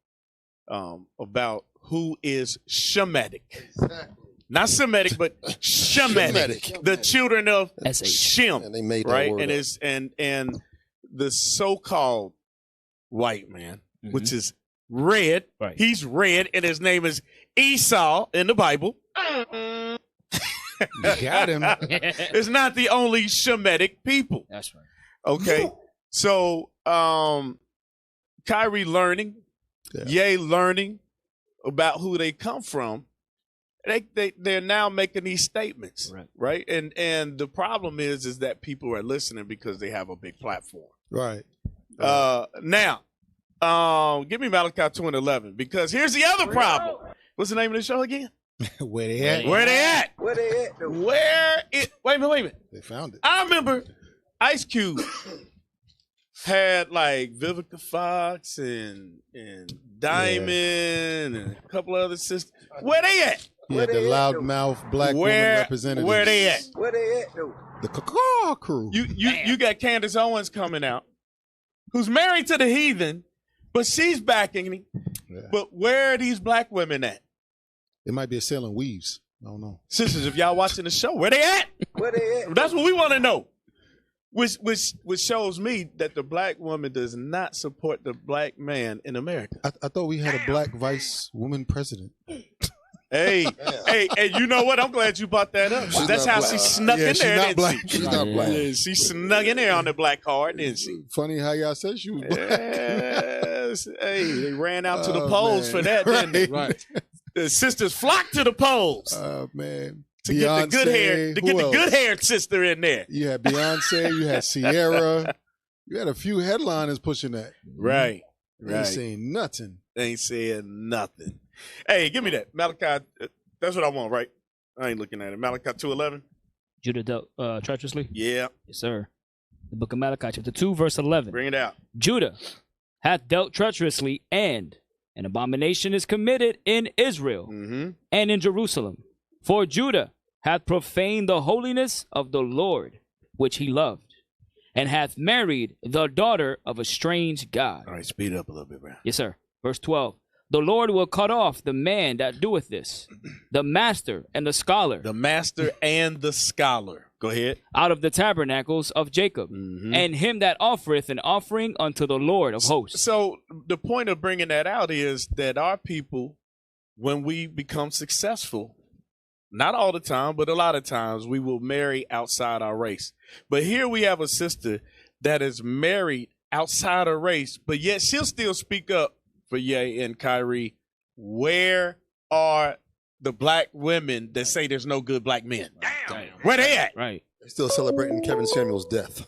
who is Shemitic. Exactly. Not Semitic, but Shemitic. The children of Shem. And they made that right? And the so-called white man, which is red. Right. He's red, and his name is Esau in the Bible. You got him. It's not the only Shemitic people. That's right. Okay. So Kyrie learning, Ye learning about who they come from. They're now making these statements. Right. And the problem is that people are listening because they have a big platform. Right. Now, give me Malachi 2:11, because here's the other problem. What's the name of the show again? Where they at? Where they at? Where they at? Wait a minute. They found it. I remember Ice Cube had like Vivica Fox and Diamond and a couple other sisters. Where they at? Yeah, the loudmouth black woman representatives. Where they at? Where they at, though? The Caw crew. You got Candace Owens coming out, who's married to the heathen, but she's backing him. Yeah. But where are these black women at? It might be a selling weaves. I don't know. Sisters, if y'all watching the show, where they at? Where they at? That's what we want to know. Which shows me that the black woman does not support the black man in America. I thought we had a black vice woman president. Hey, and you know what? I'm glad you brought that up. That's how she snuck in there, didn't she? She's not black. Yeah, she snuck in there on the black card, didn't she? Funny how y'all said she was black. Yes. Hey, they ran out to the polls for that, didn't they? Right. The sisters flocked to the polls. Oh, man. To get the good hair, the good haired sister in there. You had Beyonce, you had Sierra, you had a few headliners pushing that. Right. They ain't saying nothing. They ain't saying nothing. Hey, give me that. Malachi, that's what I want, right? I ain't looking at it. Malachi 2:11. Judah dealt treacherously? Yeah. Yes, sir. The book of Malachi, chapter 2, verse 11. Bring it out. Judah hath dealt treacherously, and an abomination is committed in Israel and in Jerusalem. For Judah hath profaned the holiness of the Lord, which he loved, and hath married the daughter of a strange god. All right, speed up a little bit, bro. Yes, sir. Verse 12. The Lord will cut off the man that doeth this, the master and the scholar. The master and the scholar. Go ahead. Out of the tabernacles of Jacob, and him that offereth an offering unto the Lord of hosts. So the point of bringing that out is that our people, when we become successful, not all the time, but a lot of times, we will marry outside our race. But here we have a sister that is married outside her race, but yet she'll still speak up for Ye and Kyrie. Where are the black women that say there's no good black men? Damn. Where they at? Right. They're still celebrating Kevin Samuels' death.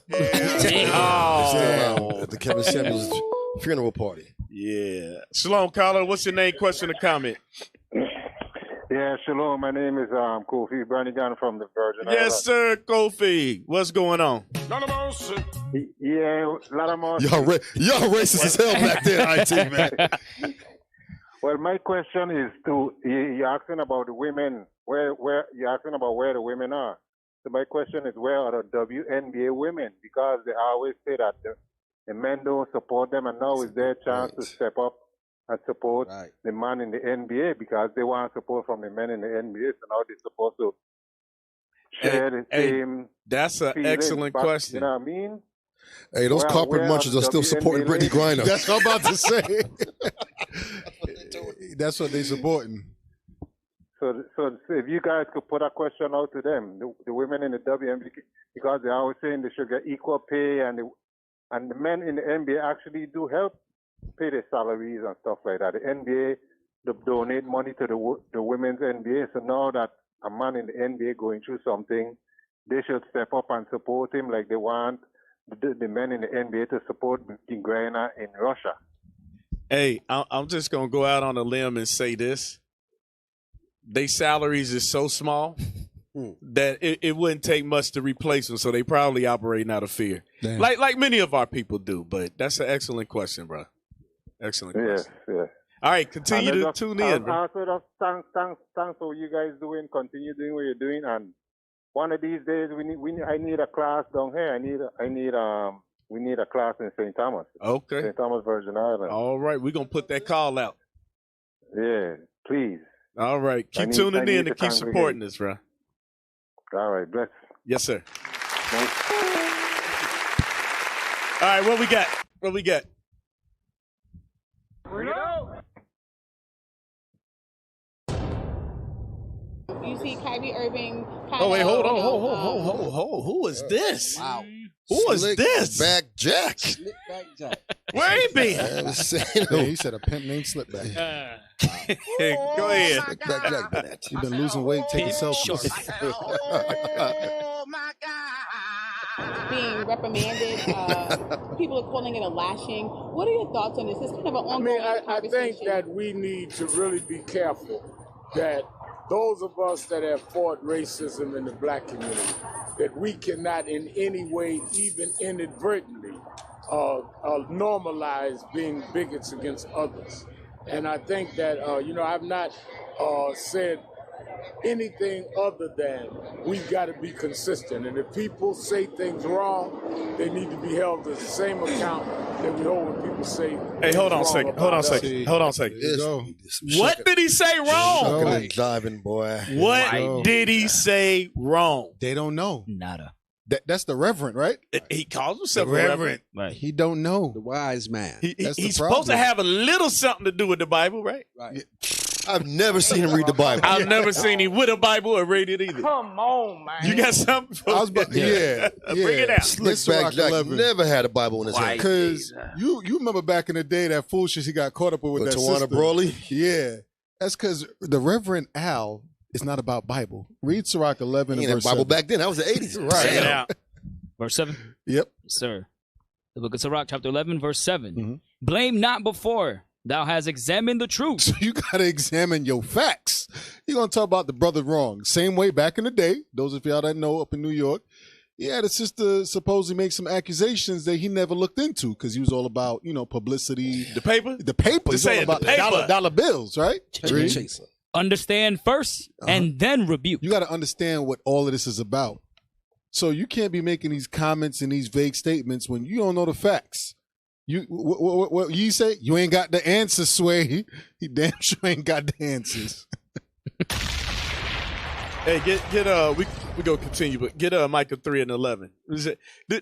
Oh. At the Kevin Samuels funeral party. Yeah. Shalom, caller. What's your name, question, or comment? Yeah, shalom. My name is Kofi Brannigan from the Virgin Islands. Yes, sir, Kofi. What's going on? Yeah, a lot of more. Y'all racist as hell back there, IT, man. Well, my question is you're asking about the women, where you're asking about where the women are. So my question is, where are the WNBA women? Because they always say that the men don't support them, and now is their chance to step up and support the man in the NBA, because they want support from the men in the NBA. So now they're supposed to share the same. That's an excellent question. You know what I mean? Hey, those corporate munchers are still supporting Brittany Griner. That's what I'm about to say. That's what they supporting. So if you guys could put a question out to them, the women in the WNBA, because they're always saying they should get equal pay, and the men in the NBA actually do help pay their salaries and stuff like that. The NBA donate money to the women's NBA. So now that a man in the NBA going through something, they should step up and support him like they want the men in the NBA to support Griner in Russia. Hey, I'm just going to go out on a limb and say this. Their salaries is so small that it wouldn't take much to replace them, so they probably operating out of fear. Damn. Like many of our people do, but that's an excellent question, bro. Excellent question. Yes. All right, continue to tune in, bro. Thanks for what you guys doing. Continue doing what you're doing, and one of these days I need a class down here. We need a class in St. Thomas. Okay. St. Thomas, Virgin Islands. All right, we're gonna put that call out. Yeah, please. All right, keep tuning in and keep supporting us, bro. All right, bless. Yes, sir. All right, what we got? You see Kyrie Irving. Oh, wait, hold on. Who is this? Wow. Who is this? Back Jack. Slickback Jack. Where he been? He said a pimp named Slipback. Go ahead. Slickback Jack Bennett. You've been losing weight, taking selfies. Being reprimanded. People are calling it a lashing. What are your thoughts on this? It's kind of an ongoing I think that we need to really be careful that those of us that have fought racism in the black community, that we cannot in any way, even inadvertently, normalize being bigots against others. And I think that, I've not said anything other than we've got to be consistent. And if people say things wrong, they need to be held to the same account that we hold when people say. Hey, hold on a second. What did he say wrong? Diving boy. What did he say wrong? They don't know. Nada. That's the reverend, right? He calls himself the reverend. Right. He don't know. The wise man. He's supposed to have a little something to do with the Bible, right? Right. I've never seen him read the Bible. I've never seen him with a Bible or read it either. Come on, man. You got something? Bring it out. Slickback Jack never had a Bible in his hand. Because you remember back in the day that foolishness he got caught up with that Tawana sister. Brawley? Yeah. That's because the Reverend Al is not about Bible. Read Sirach 11 He and ain't verse had Bible 7. back then. That was the 80s. Right. Check it out. Verse 7? Yep. Sir. The book of Sirach, chapter 11, verse 7. Mm-hmm. Blame not before thou hast examined the truth. So you got to examine your facts. You're going to talk about the brother wrong. Same way back in the day, those of y'all that know up in New York, he had a sister supposedly make some accusations that he never looked into because he was all about, publicity. The paper? The paper. He's all about dollar bills, right? Chaser. Understand first and then rebuke. You got to understand what all of this is about. So you can't be making these comments and these vague statements when you don't know the facts. What you say? You ain't got the answers, Sway. He damn sure ain't got the answers. Hey, we go continue, but get Micah 3 and 11.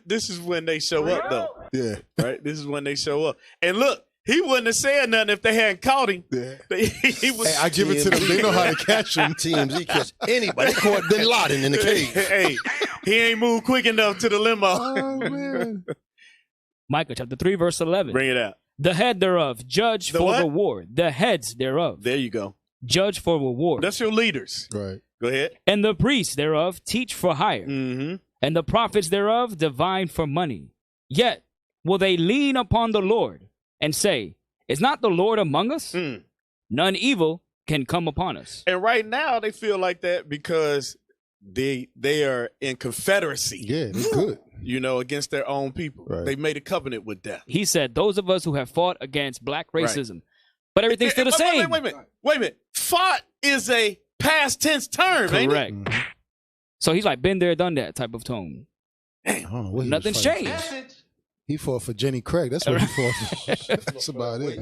This is when they show up, though. Yeah. Right? This is when they show up. And look, he wouldn't have said nothing if they hadn't caught him. Yeah. He was, hey, I give it to them. They know how to catch him. TMZ catch anybody. They caught Bin Laden in the cave. Hey, he ain't moved quick enough to the limo. Oh, man. Micah chapter 3, verse 11. Bring it out. The head thereof, judge for reward. The heads thereof. There you go. Judge for reward. That's your leaders. Right. Go ahead. And the priests thereof teach for hire. Mm-hmm. and the prophets thereof divine for money. Yet will they lean upon the Lord and say, is not the Lord among us? None evil can come upon us. And right now they feel like that because they are in confederacy. Yeah, they're good. You know, against their own people. Right. They made a covenant with death. He said, those of us who have fought against black racism, but everything's still the same. Wait a minute. Fought is a past tense term, ain't it? Correct. So he's like, been there, done that type of tone. I don't know what he was Nothing's fighting changed. for. He fought for Jenny Craig. That's what he fought for. That's about it.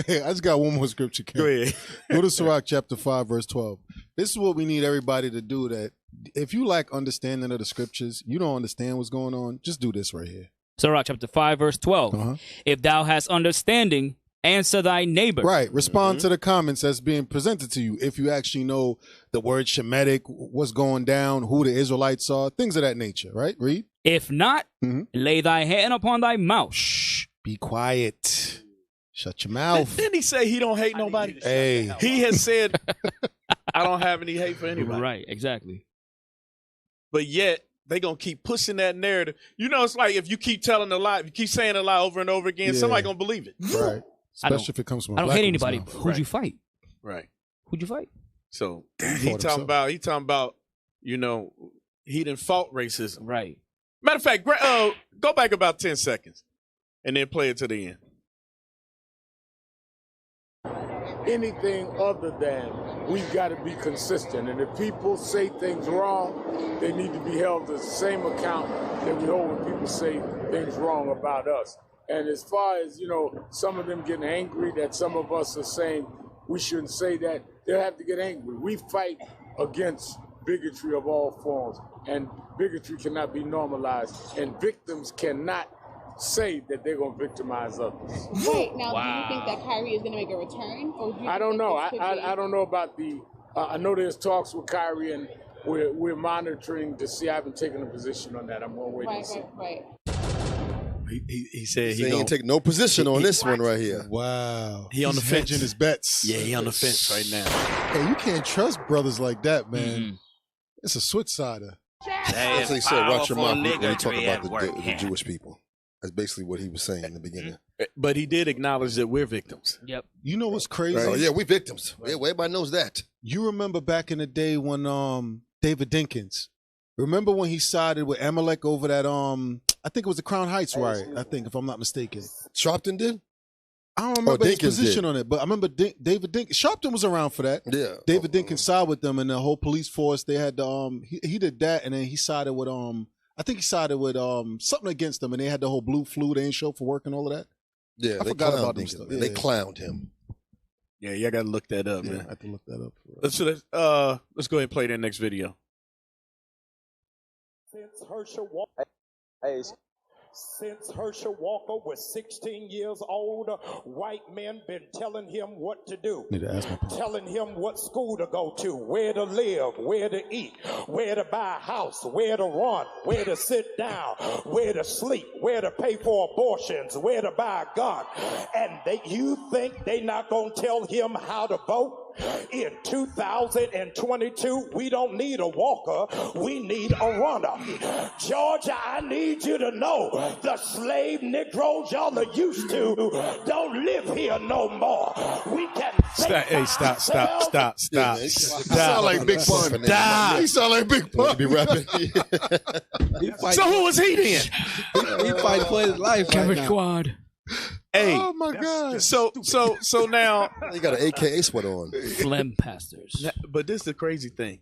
Hey, I just got one more scripture. Ken. Go ahead. Go to Sirach chapter 5, verse 12. This is what we need everybody to do. That if you lack understanding of the scriptures, you don't understand what's going on, just do this right here. Sirach chapter 5, verse 12. If thou hast understanding, answer thy neighbor. Right. Respond to the comments that's being presented to you. If you actually know the word Semitic, what's going down, who the Israelites are, things of that nature. Right? Read. If not, lay thy hand upon thy mouth. Shh. Be quiet. Shut your mouth. Didn't he say he don't hate nobody? Hey. He has said, I don't have any hate for anybody. Right, exactly. But yet, they going to keep pushing that narrative. You know, it's like if you keep telling a lie, if you keep saying a lie over and over again, somebody going to believe it. Right. Especially if it comes from I don't hate anybody. Who'd you fight? Right. Who'd you fight? So he talking about, you know, he didn't fought racism. Right. Matter of fact, go back about 10 seconds and then play it to the end. Anything other than we've got to be consistent. And if people say things wrong, they need to be held to the same account that we hold when people say things wrong about us. And as far as, you know, some of them getting angry that some of us are saying we shouldn't say that, they'll have to get angry. We fight against bigotry of all forms, and bigotry cannot be normalized, and victims cannot say that they're going to victimize others. Right. Now, do you think that Kyrie is going to make a return? Or do you I don't know. I don't know about the I know there's talks with Kyrie, and we're monitoring to see. I haven't taken a position on that. I'm going to wait and see. Right. He said he ain't take no position on this one right here. Wow. He on the fence. Hedging his bets. Yeah, he on the fence right now. Hey, you can't trust brothers like that, man. It's a switch-sider. That's what he said, watch your mouth when you talk about the Jewish people. That's basically what he was saying in the beginning. But he did acknowledge that we're victims. Yep. You know what's crazy? Oh, yeah, we victims. Yeah, everybody knows that. You remember back in the day when David Dinkins, remember when he sided with Amalek over that I think it was the Crown Heights riot, I think, if I'm not mistaken. Sharpton did? I don't remember his position on it, but I remember David Dinkins. Sharpton was around for that. Yeah. David Dinkins sided with them, and the whole police force, they had the he did that, and then he sided with I think he sided with something against them, and they had the whole blue flu, they ain't show for work and all of that. Yeah, I forgot about them stuff. They clowned him. Yeah, y'all gotta look that up, man. I have to look that up. Let's go ahead and play that next video. Since Herschel Walker was 16 years old, white men been telling him what to do. Need to ask my telling him what school to go to, where to live, where to eat, where to buy a house, where to run, where to sit down, where to sleep, where to pay for abortions, where to buy a gun. And you think they not gonna tell him how to vote? In 2022, we don't need a walker, we need a runner. Georgia, I need you to know the slave Negroes y'all are used to don't live here no more. We can Stop. You sound like Big Pun. Stop. You sound like Big Pun. Be rapping. So who was he then? He fighting for his life. Kevin right now. Quad. Hey, oh my God! So now you got an AKA sweater on. Phlegm pastors. But this is the crazy thing.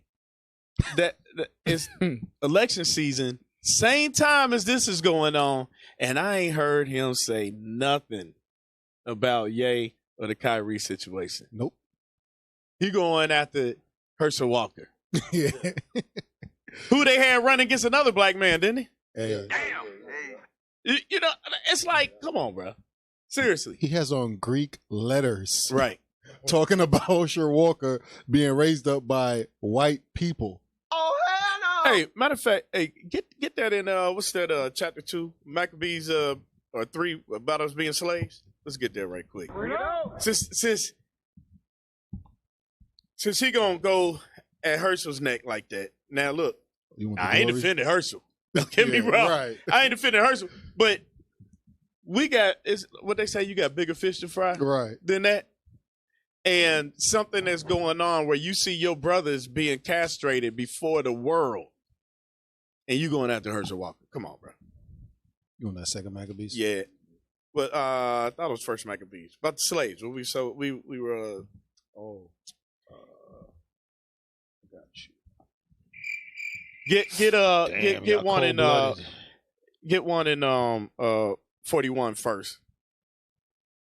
That it's election season, same time as this is going on, and I ain't heard him say nothing about Ye or the Kyrie situation. Nope. He going after Herschel Walker. Yeah. Who they had running against another black man, didn't he? Hey. You know, it's like, come on, bro. Seriously. He has on Greek letters. Right. Talking about Herschel Walker being raised up by white people. Oh, hell no. Hey, matter of fact, hey, get that in, what's that, chapter 2, Maccabees, or 3, about us being slaves? Let's get there right quick. Since he gonna go at Herschel's neck like that, now look, I ain't defending Herschel. Don't get me wrong. Right. I ain't defending Herschel. But we got, it's what they say, you got bigger fish to fry than that. And something that's going on where you see your brothers being castrated before the world. And you going after Herschel Walker. Come on, bro. You on that second Maccabees? Yeah. But I thought it was first Maccabees. About the slaves. We were got you. Get one in 41 first.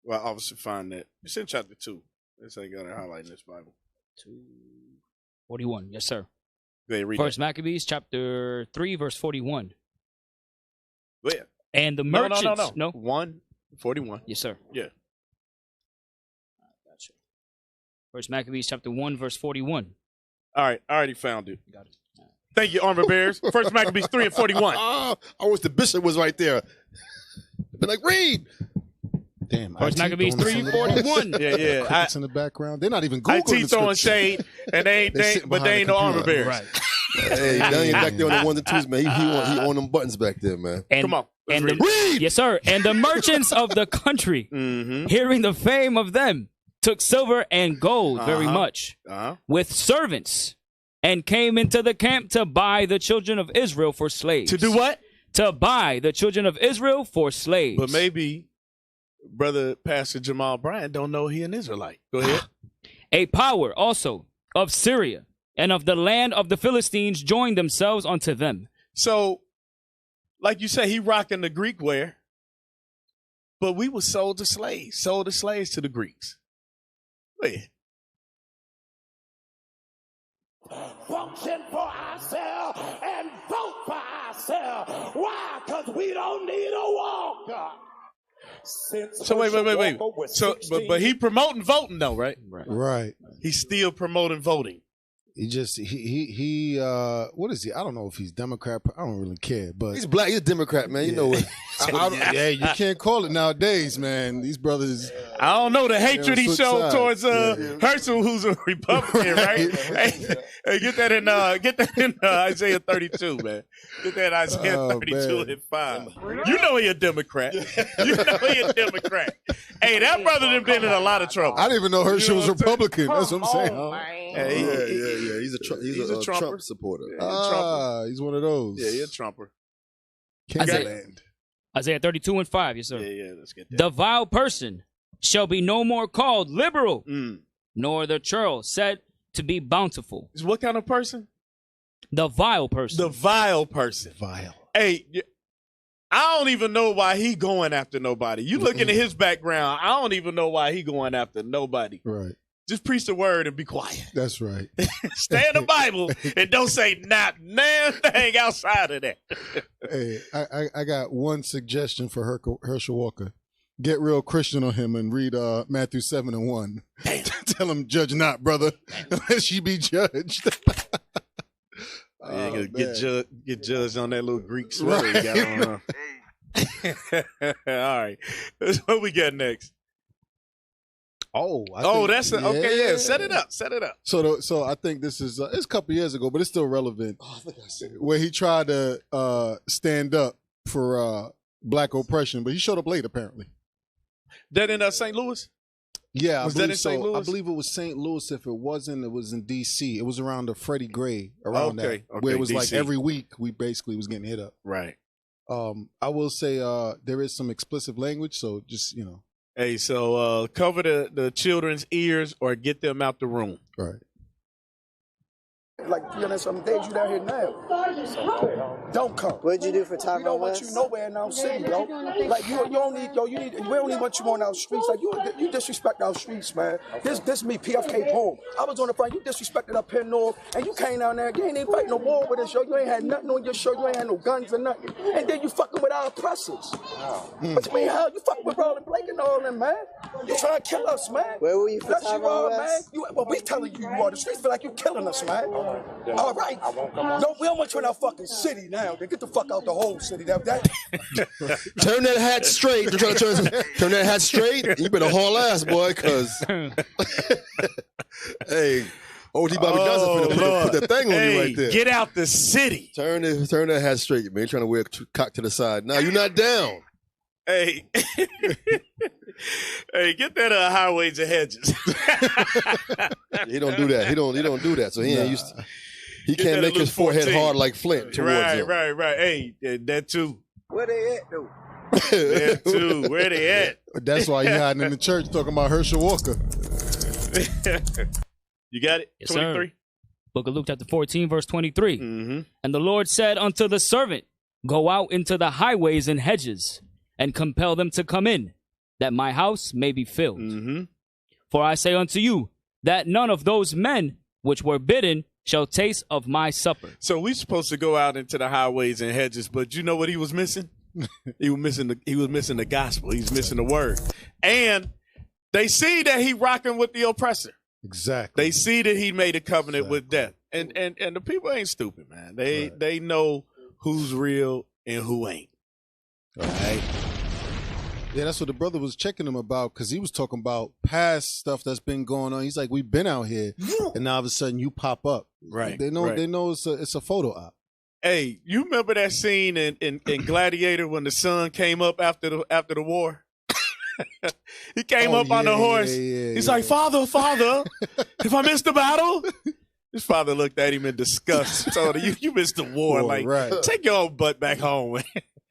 Well, obviously find that. It's in chapter 2. This ain't got to highlight in this Bible. 41, yes, sir. Go ahead, read First that. Maccabees, chapter 3, verse 41. Go ahead. And the merchants... No. 1:41. Yes, sir. Yeah. Gotcha. First Maccabees, chapter 1, verse 41. All right, I already found it. Got it. Thank you, armor bearers. First Maccabees 3 and 41. I wish the bishop was right there. Been like, read. Damn. First Maccabees 3:41. Yeah. Crickets in the background. They're not even Googling IT throwing shade, and they ain't no armor bearers. Right. Hey, Daniel back there on the ones and twos, man. He on them buttons back there, man. And, Come on. Read! Yes, sir. And the merchants of the country, hearing the fame of them, took silver and gold very much with servants and came into the camp to buy the children of Israel for slaves. To do what? To buy the children of Israel for slaves. But maybe Brother Pastor Jamal Bryant don't know he an Israelite. Go ahead. A power also of Syria and of the land of the Philistines joined themselves unto them. So, like you say, he rocking the Greek wear, but we were sold as slaves to the Greeks. Go ahead. Function for ourselves and vote for ourselves. Why? Because we don't need a walker. So wait. So, but he promoting voting though, right? Right. He's still promoting voting. He just he what is he? I don't know if he's Democrat. I don't really care, but He's black. He's a Democrat, man. You know what? yeah, you can't call it nowadays, man. These brothers. I don't know the hatred he switch showed sides. towards Herschel, who's a Republican, right? Hey, get that in Isaiah 32, man. Get that Isaiah 32 and 5. You know he a Democrat. You know he a Democrat. Hey, that brother done been in a lot of trouble. I didn't even know Herschel was Republican. That's what I'm saying. Yeah. He's a Trump supporter. He's one of those. Yeah, he's a Trumper. Isaiah 32 and 5, yes, sir. Yeah, let's get that. The vile person shall be no more called liberal, nor the churl said to be bountiful. Is what kind of person? The vile person. The vile person. Vile. Hey, I don't even know why he going after nobody. You looking at his background, I don't even know why he going after nobody. Right. Just preach the word and be quiet. That's right. Stay in the Bible and don't say not damn thing outside of that. Hey, I got one suggestion for Herschel Walker. Get real Christian on him and read Matthew 7 and 1. Tell him, judge not, brother, unless you be judged. Get judged on that little Greek sweater you got on. All right. What we got next? Set it up. So I think this is it's a couple years ago, but it's still relevant. I think I seen it. Where he tried to stand up for black oppression, but he showed up late apparently. That in St. Louis? Yeah, was that in St. Louis? I believe it was St. Louis. If it wasn't, it was in D.C. It was around the Freddie Gray where it was like every week we basically was getting hit up. Right. I will say there is some explicit language, so just Hey, so cover the children's ears or get them out the room. Right. Like 300-something days, you down here now. Don't come. What'd you do for Tyrone We don't want West? you nowhere in our city, bro. Like you don't need, we don't even want you on our streets. Like you disrespect our streets, man. This me, PFK home. I was on the front, you disrespected up here north, and you came down there, you ain't even fighting no war with us, yo. You ain't had nothing on your shirt, you ain't had no guns or nothing. And then you fucking with our oppressors. What you mean, how you fucking with Roland Blake and all them, man? You trying to kill us, man. Where were you for That's Tyrone man. West? Well, we telling you are. The streets feel like you killing us, man. All right. No, we don't want you in our fucking city now. Then get the fuck out the whole city. That Turn that hat straight. Turn that hat straight. You better haul ass, boy, because hey, OG Bobby Johnson finna put that thing on you right there. Get out the city. Turn that hat straight, man. You're trying to wear a cock to the side. No, you're not down. Hey. Hey, get that highways and hedges. He don't do that. He don't do that. So he ain't used to, he Get can't that make his forehead 14. hard like Flint towards him. Right. Hey, that too. Where they at, though? That too. Where they at? That's why you hiding in the church talking about Herschel Walker. You got it? Yes, 23? sir. Book of Luke chapter 14, verse 23. Mm-hmm. And the Lord said unto the servant, Go out into the highways and hedges, and compel them to come in, that my house may be filled. Mm-hmm. For I say unto you, that none of those men which were bidden shall taste of my supper. So we supposed to go out into the highways and hedges, but you know what he was missing? He was missing the gospel. He's missing the word. And they see that he rocking with the oppressor. Exactly. They see that he made a covenant with death. And the people ain't stupid, man. They know who's real and who ain't. All right. Yeah, that's what the brother was checking him about, because he was talking about past stuff that's been going on. He's like, we've been out here, and now all of a sudden you pop up. Right. They know. Right. They know it's a photo op. Hey, you remember that scene in Gladiator when the sun came up after the war? He came up on the horse. He's like, Father, if I missed the battle. His father looked at him in disgust. Told him, you missed the war. Take your old butt back home, man.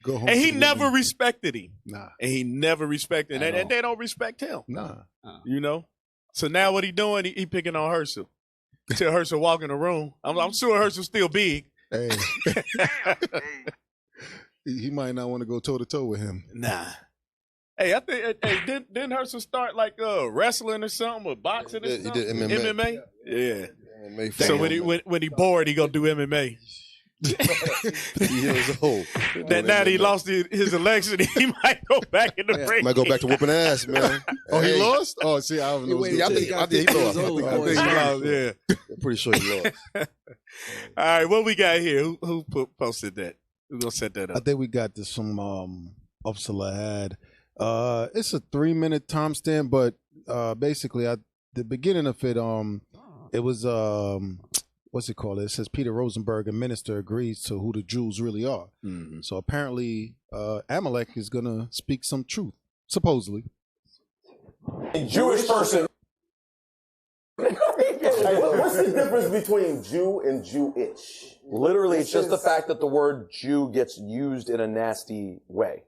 Go home. And he never respected him. Nah. And he never respected him. And they don't respect him. Nah. You know? So now what he doing? He picking on Herschel. Till Herschel walk in the room. I'm sure Herschel's still big. Hey. He might not want to go toe to toe with him. Nah. Hey, I think didn't Herschel start like wrestling or something, or boxing or something? He did MMA. Yeah. MMA So when he bored, he gonna do MMA. 50 years old. Now that he lost his election, he might go back in the ring. Might go back to whooping ass, man. Oh, he lost? Oh, see, I don't know. I think he lost. I think he lost. Yeah, I'm pretty sure he lost. All right, what we got here? Who posted that? Who's gonna set that up? I think we got this from Upsala had. It's a 3-minute timestamp, but basically, the beginning of it, it was what's it called? It says Peter Rosenberg, a minister, agrees to who the Jews really are. Mm-hmm. So apparently, Amalek is gonna speak some truth, supposedly. A Jewish person. What's the difference between Jew and Jewish? Literally, it's just the fact that the word Jew gets used in a nasty way.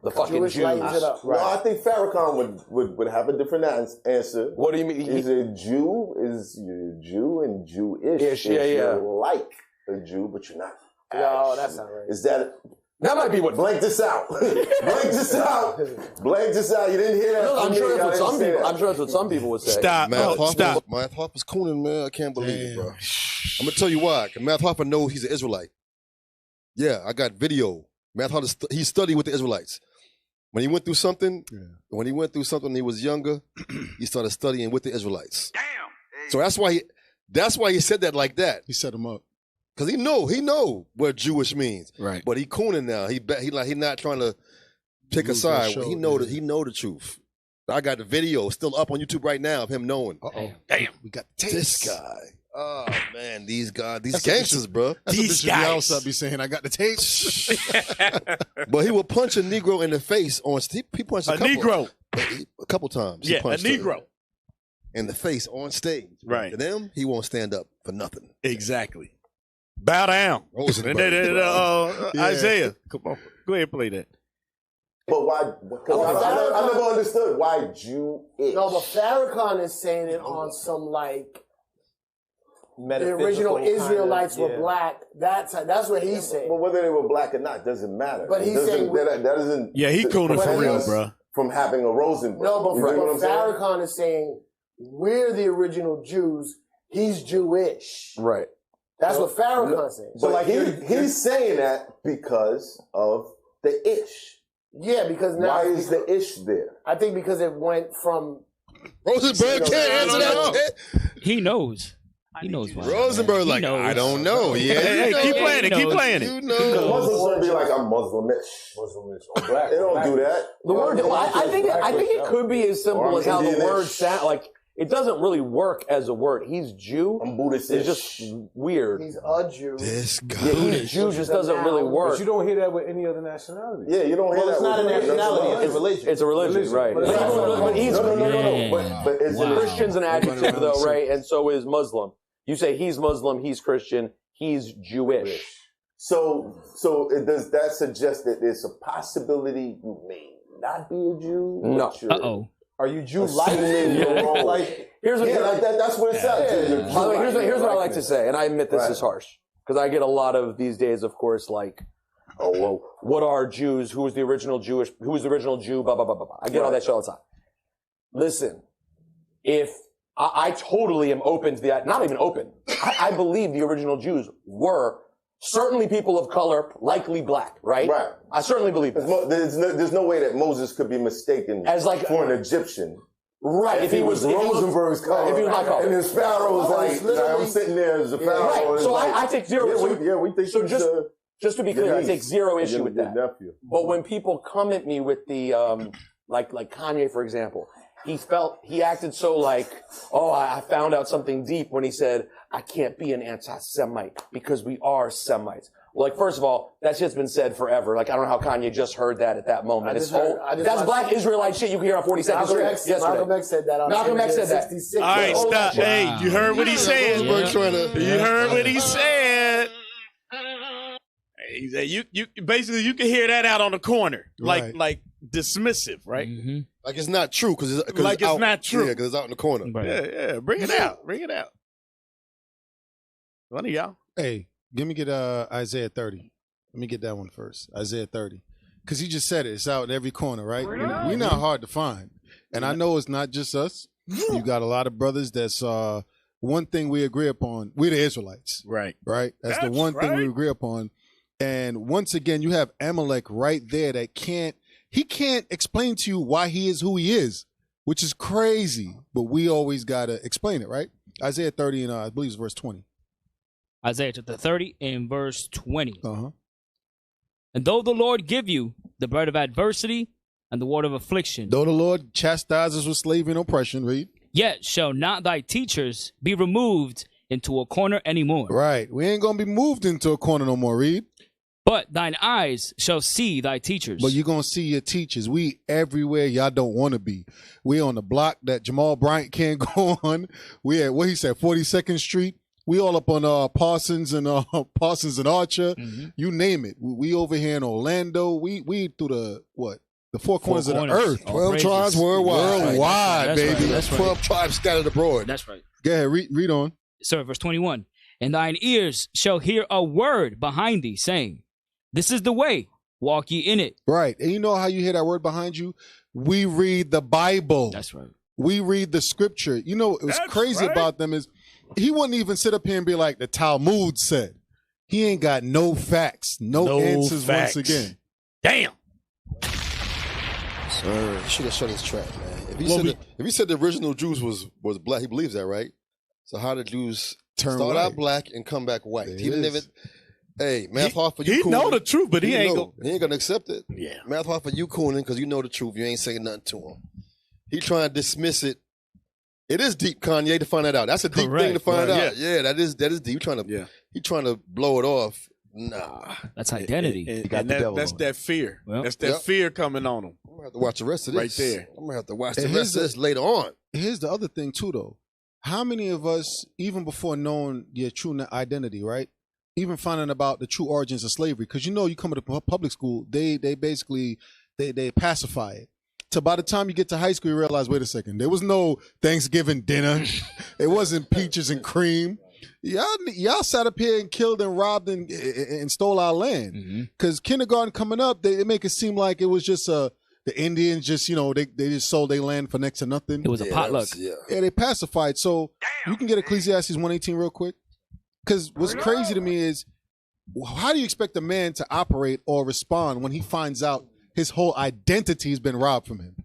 The fucking Jewish Jews. lightens it up. Well, I think Farrakhan would have a different answer. What do you mean? Is a Jew? Is you Jew and Jewish? Yeah. You're like a Jew, but you're not. No, that's not right. Is that? That might be what. Blank this out. Blank this out. Blank this out. You didn't hear that? No, I'm sure that's what some people. I'm sure that's what some people would say. Stop. Stop. Math Hoffa's cooning, man. I can't believe it, bro. I'm gonna tell you why. Math Hoffa knows he's an Israelite. Yeah, I got video. Math Hoffa, he studied with the Israelites. When he went through something, when he was younger, he started studying with the Israelites. Damn. So that's why he said that like that. He set him up. Cause he know what Jewish means. Right. But he cooning now. He not trying to pick a side. He know the truth. I got the video still up on YouTube right now of him knowing. Uh-oh. Damn. We got the tapes. This guy. Oh man, these gangsters, bro. That's these what guys. Bishop Yalsop be saying. I got the tapes. But he will punch a Negro in the face on. He punched a couple times. Yeah, a Negro in the face on stage. Right. To them, he won't stand up for nothing. Exactly. Bow down. Isaiah, come on, go ahead and play that. But why? I never understood why Jewish. No, but Farrakhan is saying it on some like the original Metaphysical Israelites kind of, were black. That's what he's saying. But whether they were black or not doesn't matter. But he's saying that doesn't. Yeah, he cooning for real, bro. From having a Rosenberg. No, but Farrakhan Farrakhan is saying we're the original Jews. He's Jewish. Right. That's what Farrakhan's saying. So like he's saying that because of the ish. Yeah, because now why is the ish there? I think because it went from Rosenberg can't answer that. He knows. He knows why. Rosenberg, like, I don't know. Yeah, hey, keep playing it. Keep playing it. You know, Muslims don't be like I'm Muslimish. Muslimish. Black. They don't do that. The word. I think it could be as simple as how the word sound. Like it doesn't really work as a word. He's Jew. I'm Buddhist. It's just weird. He's a Jew. This guy. Yeah, he's Jew just doesn't really work. But you don't hear that with any other nationality. Yeah, you don't hear that. It's not a nationality, it's a religion. It's a religion, right? But he's no. But it's Christian's an adjective, though, right? And so is Muslim. You say he's Muslim, he's Christian, he's Jewish. So does that suggest that there's a possibility you may not be a Jew? No. Are you Jew-like? Like, here's what that's what it says. By the way, here's what I like to say, and I admit this is harsh, because I get a lot of these days, of course, like, oh, well, what are Jews? Who was the original Jew? Blah, blah, blah, blah. I get all that shit all the time. Listen, if I totally am open to that, not even open. I believe the original Jews were certainly people of color, likely black, right? Right. I certainly believe that. There's no way that Moses could be mistaken as like for an Egyptian. Right. If he was Rosenberg's color. If he was my color. And then Pharaoh was like, I'm sitting there as a Pharaoh. Right. So I take zero issue. We think so just to be clear, I take zero issue with that. Nephew. But when people come at me with the, like Kanye, for example, he acted so like, oh, I found out something deep when he said, I can't be an anti-Semite because we are Semites. Well, like, first of all, that shit's been said forever. Like, I don't know how Kanye just heard that at that moment. That's black Israelite shit you can hear on 42nd Street yesterday. Malcolm X said that. Malcolm X said that. 66. All right, stop. Wow. Hey, you heard what he said. You heard what he said. He said you basically you can hear that out on the corner, like dismissive, right? Mm-hmm. Like it's not true because it's not true. Yeah, because it's out in the corner. Right. Yeah. Bring it out. Bring it out. One of y'all. Hey, let me get Isaiah 30. Let me get that one first. Isaiah 30. Because he just said it. It's out in every corner, right? We're not hard to find. And I know it's not just us. You got a lot of brothers that's one thing we agree upon. We're the Israelites. Right. Right? That's the one thing we agree upon. And once again, you have Amalek right there that he can't explain to you why he is who he is, which is crazy. But we always got to explain it, right? Isaiah 30 and I believe it's verse 20. Isaiah chapter 30 and verse 20. Uh-huh. And though the Lord give you the bread of adversity and the word of affliction. Though the Lord chastises with slavery and oppression, read. Yet shall not thy teachers be removed into a corner anymore. Right. We ain't going to be moved into a corner no more, read. But thine eyes shall see thy teachers. But you're going to see your teachers. We everywhere y'all don't want to be. We on the block that Jamal Bryant can't go on. We at, what he said, 42nd Street. We all up on Parsons and Archer. Mm-hmm. You name it. We over here in Orlando. We through the four corners of the earth. 12 tribes worldwide. Worldwide, that's baby. Right. That's 12 tribes scattered abroad. That's right. Go ahead, read on. So verse 21. And thine ears shall hear a word behind thee, saying, this is the way, walk ye in it. Right. And you know how you hear that word behind you? We read the Bible. That's right. We read the scripture. You know, what's crazy about them is he wouldn't even sit up here and be like the Talmud said. He ain't got no facts, no answers once again. Damn. Sir, he should have shut his trap, man. If he said the original Jews was black, he believes that, right? So how did Jews start out black and come back white? Even if it, hey, math hard for you. He know the truth, but he ain't gonna accept it. Yeah, math hard for you, cooning, because you know the truth. You ain't saying nothing to him. He trying to dismiss it. It is deep, Kanye, to find that out. That's a deep thing to find out. Yeah, that is deep. He trying to blow it off. Nah, that's identity. And that's that fear. Well, that's that fear coming on him. I'm gonna have to watch the rest of this right there. I'm gonna have to watch the rest of this later on. Here's the other thing too, though. How many of us, even before knowing your true identity, right? Even finding about the true origins of slavery, because you know you come to public school, they basically they pacify it. So by the time you get to high school, you realize, wait a second, there was no Thanksgiving dinner. It wasn't peaches and cream. Y'all sat up here and killed and robbed and stole our land. Because kindergarten coming up, they make it seem like it was just the Indians just, they just sold their land for next to nothing. It was a potluck. Yeah, they pacified. So you can get Ecclesiastes 1:18 real quick. Because what's crazy to me is, how do you expect a man to operate or respond when he finds out his whole identity has been robbed from him?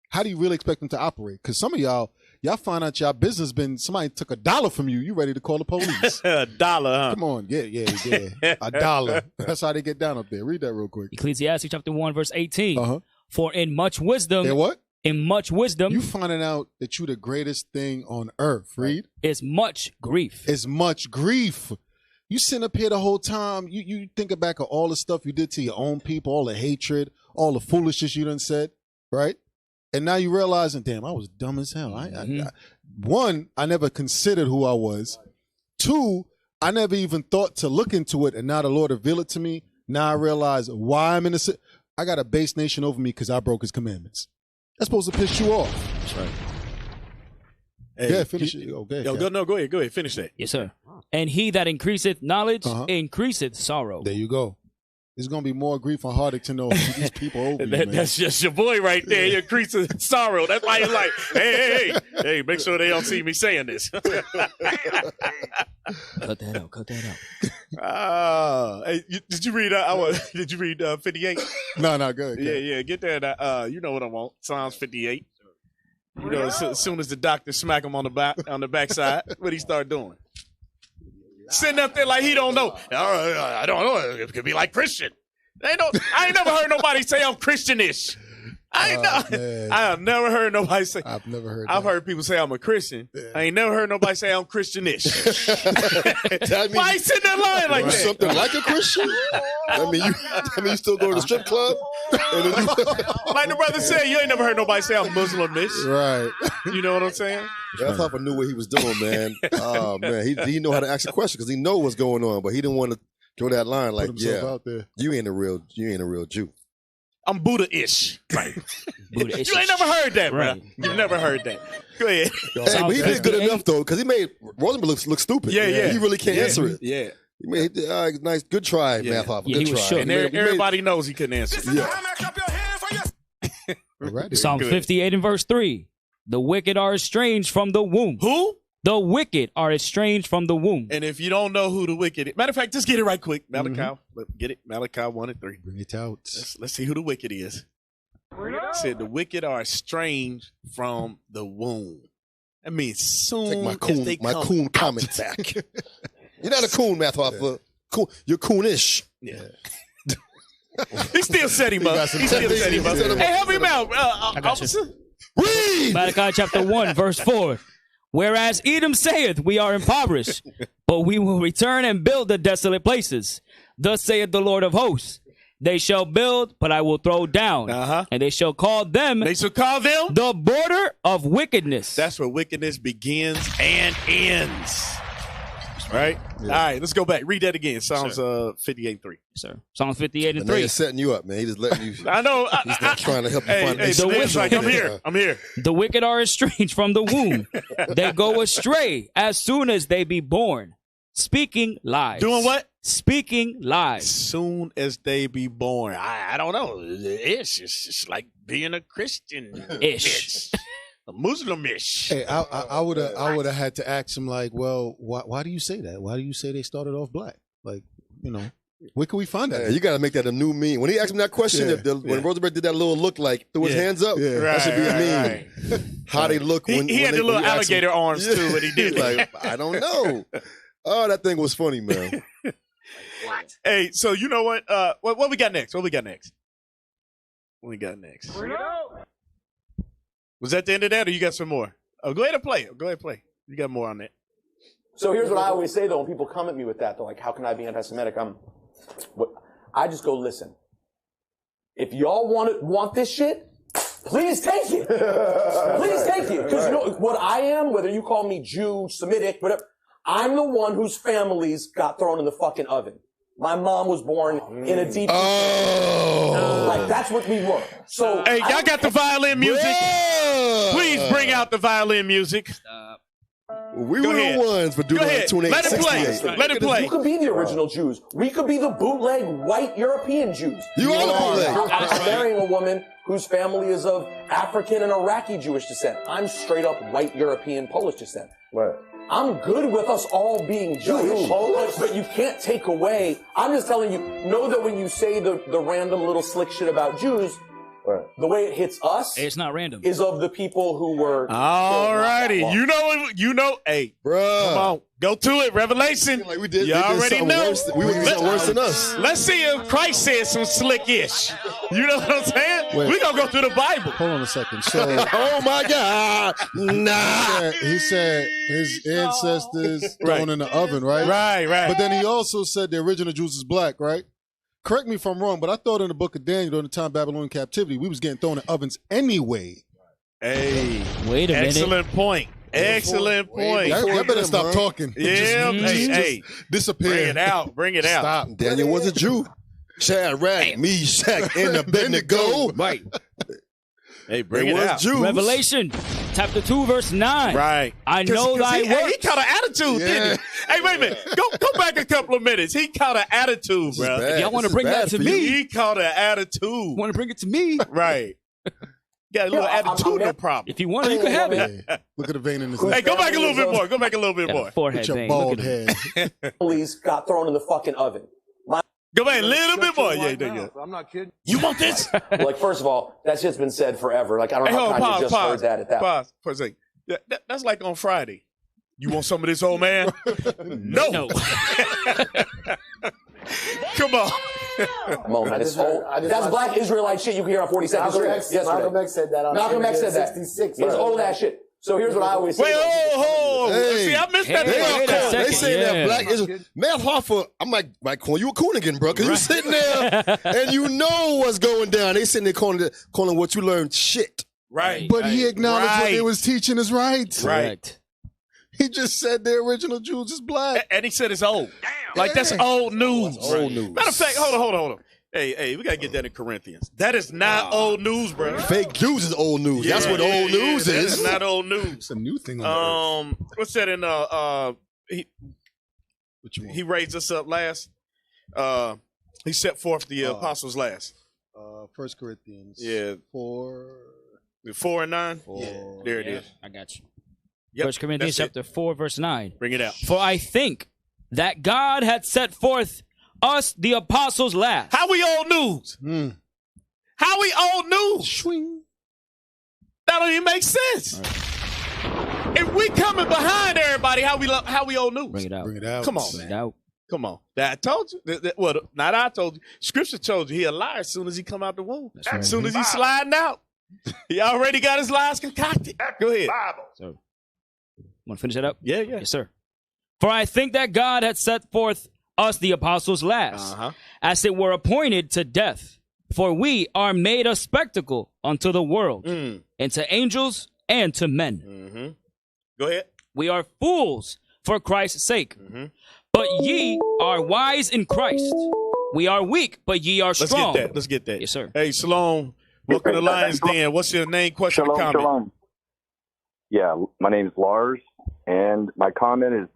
How do you really expect him to operate? Because some of y'all find out y'all business somebody took $1 from you. You ready to call the police? $1, huh? Come on. Yeah. $1. That's how they get down up there. Read that real quick. Ecclesiastes chapter 1, verse 18. For in much wisdom. In what? in much wisdom. You finding out that you the greatest thing on earth, Reed. It's much grief. It's much grief. You sitting up here the whole time. You thinking back of all the stuff you did to your own people, all the hatred, all the foolishness you done said, right? And now you realizing, damn, I was dumb as hell. One, I never considered who I was. Two, I never even thought to look into it, and now the Lord revealed it to me. Now I realize why I'm in the. I got a base nation over me because I broke his commandments. That's supposed to piss you off. That's right. Hey, yeah, finish it. Okay. Go ahead. Finish that. Yes, sir. And he that increaseth knowledge increaseth sorrow. There you go. There's going to be more grief and heartache to know these people over you, man. That's just your boy right there. He increases sorrow. That's why he's like, hey, make sure they don't see me saying this. Cut that out. Hey, did you read? Did you read 58? No, good. Yeah, get that. You know what I want. Psalms 58. You know, as soon as the doctor smack him on the backside, what he start doing? Sitting up there like he don't know. I don't know. It could be like Christian. I ain't never heard nobody say I'm Christianish. I have never heard nobody say. I've never heard. I've heard people say I'm a Christian. Yeah. I ain't never heard nobody say I'm Christianish. Why you sitting there lying like that? Something like a Christian? I mean, you still go to the strip club? Like the brother said, you ain't never heard nobody say I'm Muslimish. Right. You know what I'm saying? That's how I knew what he was doing, man. Oh man, he didn't know how to ask a question because he know what's going on, but he didn't want to throw that line like, out there. You ain't a real Jew. I'm Buddha-ish. Right. Buddha-ish. You ain't never heard that, bro. You've never heard that. Go ahead. Hey, but he did good enough, though, because he made Rosenberg look stupid. Yeah. He really can't answer it. Yeah. He made nice, good try, Math off. Good try. And everybody knows he couldn't answer it. Yeah. Psalm 58 and verse 3. The wicked are estranged from the womb. Who? The wicked are estranged from the womb. And if you don't know who the wicked is, matter of fact, just get it right quick. Malachi, get it. Malachi 1 and 3. Bring it out. Let's see who the wicked is. It said the wicked are estranged from the womb. That means soon take my coon comment back. You're not a coon, Math off. Cool. You're coonish. Yeah. He still set him up. Hey, help him out, officer. Read! Malachi chapter 1, verse 4. Whereas Edom saith, we are impoverished, but we will return and build the desolate places. Thus saith the Lord of hosts. They shall build, but I will throw down. And they shall call them. They shall call them the border of wickedness. That's where wickedness begins and ends. Right? Yeah. All right, let's go back. Read that again. Psalms 58:3. Sir. Psalms 58 and 3. He's setting you up, man. He just letting you. I know. He's not trying to help you find the wicked. Like, I'm here. The wicked are estranged from the womb. They go astray as soon as they be born. Speaking lies. Doing what? Speaking lies. Soon as they be born. I don't know. It's just like being a Christian-ish. A Muslim-ish. Hey, I would have had to ask him like, well, why do you say that? Why do you say they started off black? Like, where can we find that? Yeah, you got to make that a new meme. When he asked me that question, when Rosenberg did that little look like threw his hands up, that should be a meme. How they look when he had the little alligator arms too when he did like, I don't know. Oh, that thing was funny, man. What? Hey, so you know what? What we got next? What we got next? Was that the end of that, or you got some more? Oh, go ahead and play. You got more on that. So here's what I always say, though, when people come at me with that, they're like, how can I be anti-Semitic? I just go, listen. If y'all want this shit, please take it. Please take it. Because what I am, whether you call me Jew, Semitic, whatever, I'm the one whose families got thrown in the fucking oven. My mom was born in a deep... Like, that's what we were. So, hey, y'all got the violin music? Yeah. Please bring out the violin music. We were the ones for doing that 28. Let it play. You could be the original Jews. We could be the bootleg white European Jews. You are the bootleg. I'm marrying a woman whose family is of African and Iraqi Jewish descent. I'm straight up white European Polish descent. Right. I'm good with us all being Jewish, but you can't take away. I'm just telling you, know that when you say the random little slick shit about Jews, The way it hits us, it's not random. Is of the people who were. All righty, you know, hey, bruh, come on, go to it. Revelation, like we did, you already know. We were something worse than us. Let's see if Christ said some slick-ish. You know what I'm saying? Wait. We gonna go through the Bible. Hold on a second. So, oh my God, nah. He said his ancestors thrown in the oven, right? Right. But then he also said the original Jews is black, right? Correct me if I'm wrong, but I thought in the book of Daniel during the time of Babylonian captivity, we was getting thrown in ovens anyway. Hey, wait a minute. Excellent point. Y'all better stop talking. Yeah, hey, disappear. Bring it out. Stop. Daniel was a Jew. Shadrach, Meshach, and Abednego. Right. Hey, bring it out. Jews. Revelation, chapter 2, verse 9. Right. I know thy works. He caught an attitude, didn't he? Hey, wait a minute. Go back a couple of minutes. He caught an attitude, bro. If y'all want to bring that to me, he caught an attitude. Want to bring it to me? Right. Got a little attitudinal problem. If you want it, you can have it. Look at the vein in his Hey, go back a little bit more. Go back a little bit more. Forehead your vein. bald head. Police got thrown in the fucking oven. Go back a little bit more. Yeah. I'm not kidding. You want this? Like, first of all, that shit's been said forever. Like, I don't know how you just heard that at that. Pause for a second. That's like on Friday. You want some of this, old man? No. Come on. Come on, man. That's black Israelite shit you can hear on 42nd Street yesterday. Malcolm X said that. Malcolm X said that. 66. It's old ass shit. So here's what I always say. Wait, see, I missed that. They saying that black Israel. Man, Hoffa, I might call you a Coonigan, bro, because you sitting there and you know what's going down. They sitting there calling what you learned shit. Right. But he acknowledged what they was teaching is right. Right. He just said the original Jews is black. And he said it's old. Like, that's old news. Old news. Matter of fact, hold on. Hey, we got to get that in Corinthians. That is not old news, bro. Fake Jews is old news. That's what old news is. That's not old news. It's a new thing on the earth. What's that in he raised us up last? He set forth the apostles last. 1 Corinthians 4 and 9? There it is. I got you. Yep, 1 Corinthians chapter 4, verse 9. Bring it out. For I think that God had set forth us, the apostles, last. How we old news? How we old news? Swing. That don't even make sense. Right. If we coming behind everybody, how we old news? Bring it out. Bring it out. Come on, Bring man. it out. Come on. I told you. Well, not I told you. Scripture told you he a liar as soon as he come out the womb. Right. As soon as he sliding out. He already got his lies concocted. Go ahead. So, want to finish that up? Yeah. Yes, sir. For I think that God had set forth us, the apostles, last, as it were appointed to death. For we are made a spectacle unto the world, and to angels, and to men. Go ahead. We are fools for Christ's sake. But ye are wise in Christ. We are weak, but ye are strong. Let's get that. Yes, sir. Hey, Shalom. Welcome to LIONZ Den. What's your name, question, or comment? Shalom. Yeah, my name is Lars, and my comment is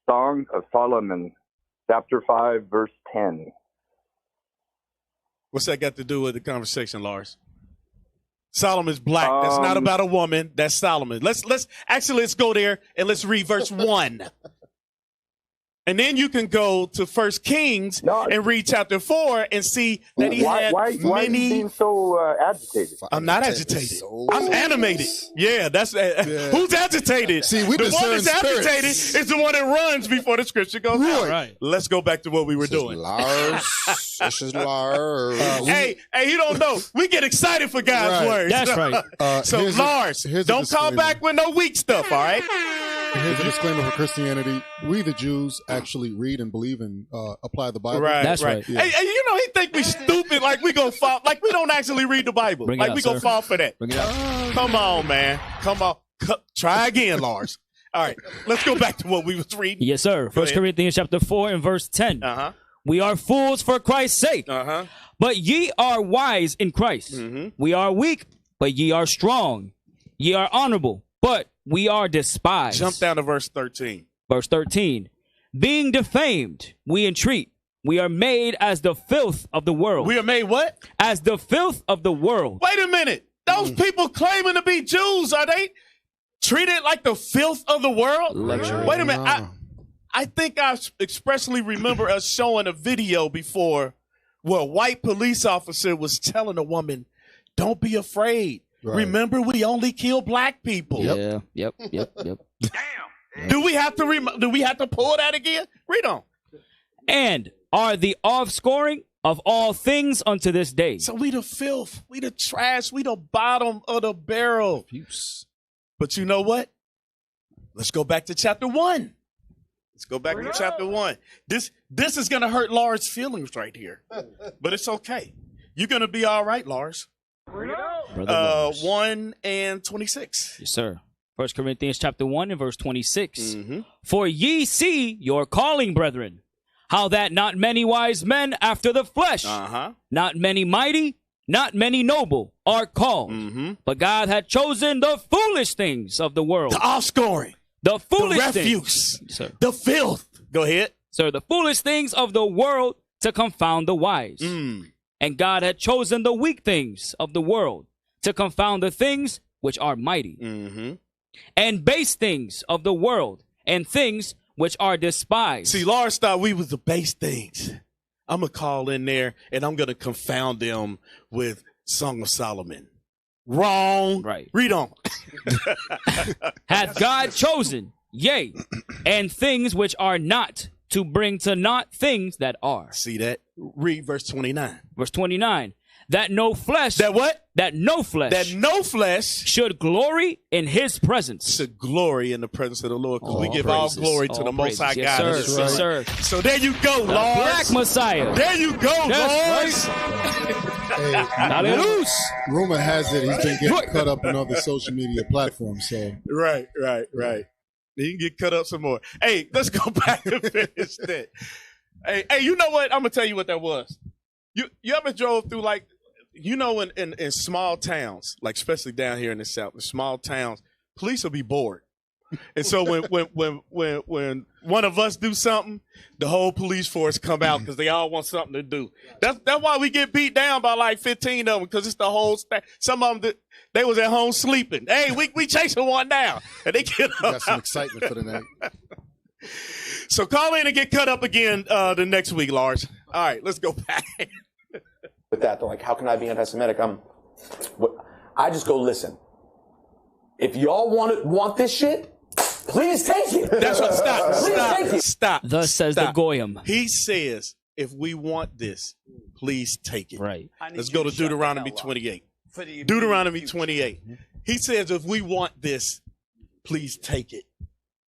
Song of Solomon, chapter 5, verse 10. What's that got to do with the conversation, Lars? Solomon's black. That's not about a woman. That's Solomon. Let's go there and let's read verse 1. And then you can go to 1 Kings and read chapter 4 and see that he had why many. Why are you being so agitated? I'm not agitated. I'm animated. Yeah, that's who's agitated. See, we the one that's spirits. agitated is the one that runs before the scripture goes out. Right. Let's go back to what we were doing. This is Lars. Hey, you don't know. We get excited for God's words. That's right. So Lars, don't call back with no weak stuff. All right. Here's a disclaimer for Christianity. We, the Jews, actually read and believe and apply the Bible. Right, that's right. Yeah. Hey, you know, he think we stupid, like we gonna fall, like we don't actually read the Bible. Bring it like out, we gonna sir. fall for that. Bring it out. Come on, man. Come on. Try again, Lars. All right, let's go back to what we was reading. Yes, sir. 1 Corinthians chapter 4 and verse 10. We are fools for Christ's sake, but ye are wise in Christ. We are weak, but ye are strong. Ye are honorable, but we are despised. Jump down to verse 13. Verse 13. Being defamed, we entreat. We are made as the filth of the world. We are made what? As the filth of the world. Wait a minute. Those people claiming to be Jews, are they treated like the filth of the world? Luxury. Wait a minute. I think I expressly remember us showing a video before where a white police officer was telling a woman Don't be afraid. Right. Remember, we only kill black people. Yeah. Yep. Do we have to pull that again? Read on. And are the offscoring of all things unto this day. So we the filth, we the trash, we the bottom of the barrel. But you know what? Let's go back to chapter 1. Let's go back to chapter 1. This is going to hurt Lars' feelings right here. But it's okay. You're going to be all right, Lars. 1 and 26. Yes, sir. 1 Corinthians chapter 1 and verse 26. For ye see your calling, brethren, how that not many wise men after the flesh, not many mighty, not many noble are called. But God had chosen the foolish things of the world. The offscoring. The foolish the refuse. Things. Sir. The filth. Go ahead. Sir, the foolish things of the world to confound the wise. And God had chosen the weak things of the world to confound the things which are mighty. And base things of the world and things which are despised. See, Lars thought we was the base things. I'm going to call in there and I'm going to confound them with Song of Solomon. Wrong. Right. Read on. Hath God chosen, yea, and things which are not, to bring to naught things that are. See that? Read verse 29. Verse 29. That no flesh. That what? That no flesh. That no flesh should glory in his presence. Should glory in the presence of the Lord, because we give all glory to the Most High God. Yes, sir. Yes, sir. So there you go, The Lord. Black Messiah. There you go, Lord. Hey, Hallelujah. Rumor has it he's been getting cut up on other social media platforms. So Right. He can get cut up some more. Hey, let's go back and finish that. Hey, you know what? I'm gonna tell you what that was. You ever drove through, like, you know, in small towns, like especially down here in the South, in small towns, police will be bored. And so when one of us do something, the whole police force come out because they all want something to do. That's why we get beat down by like 15 of them, because it's the whole staff. Some of them, they was at home sleeping. Hey, we chasing one down, and they get up. got some excitement for the night. So call in and get cut up again the next week, Lars. All right, let's go back. With that, they're like, how can I be anti-Semitic? I just go, listen. If y'all want this shit, please take it. That's what. Stop. Thus says the Goyim. He says, if we want this, please take it. Right. Let's go to Deuteronomy 28. Deuteronomy 28. He says, if we want this, please take it.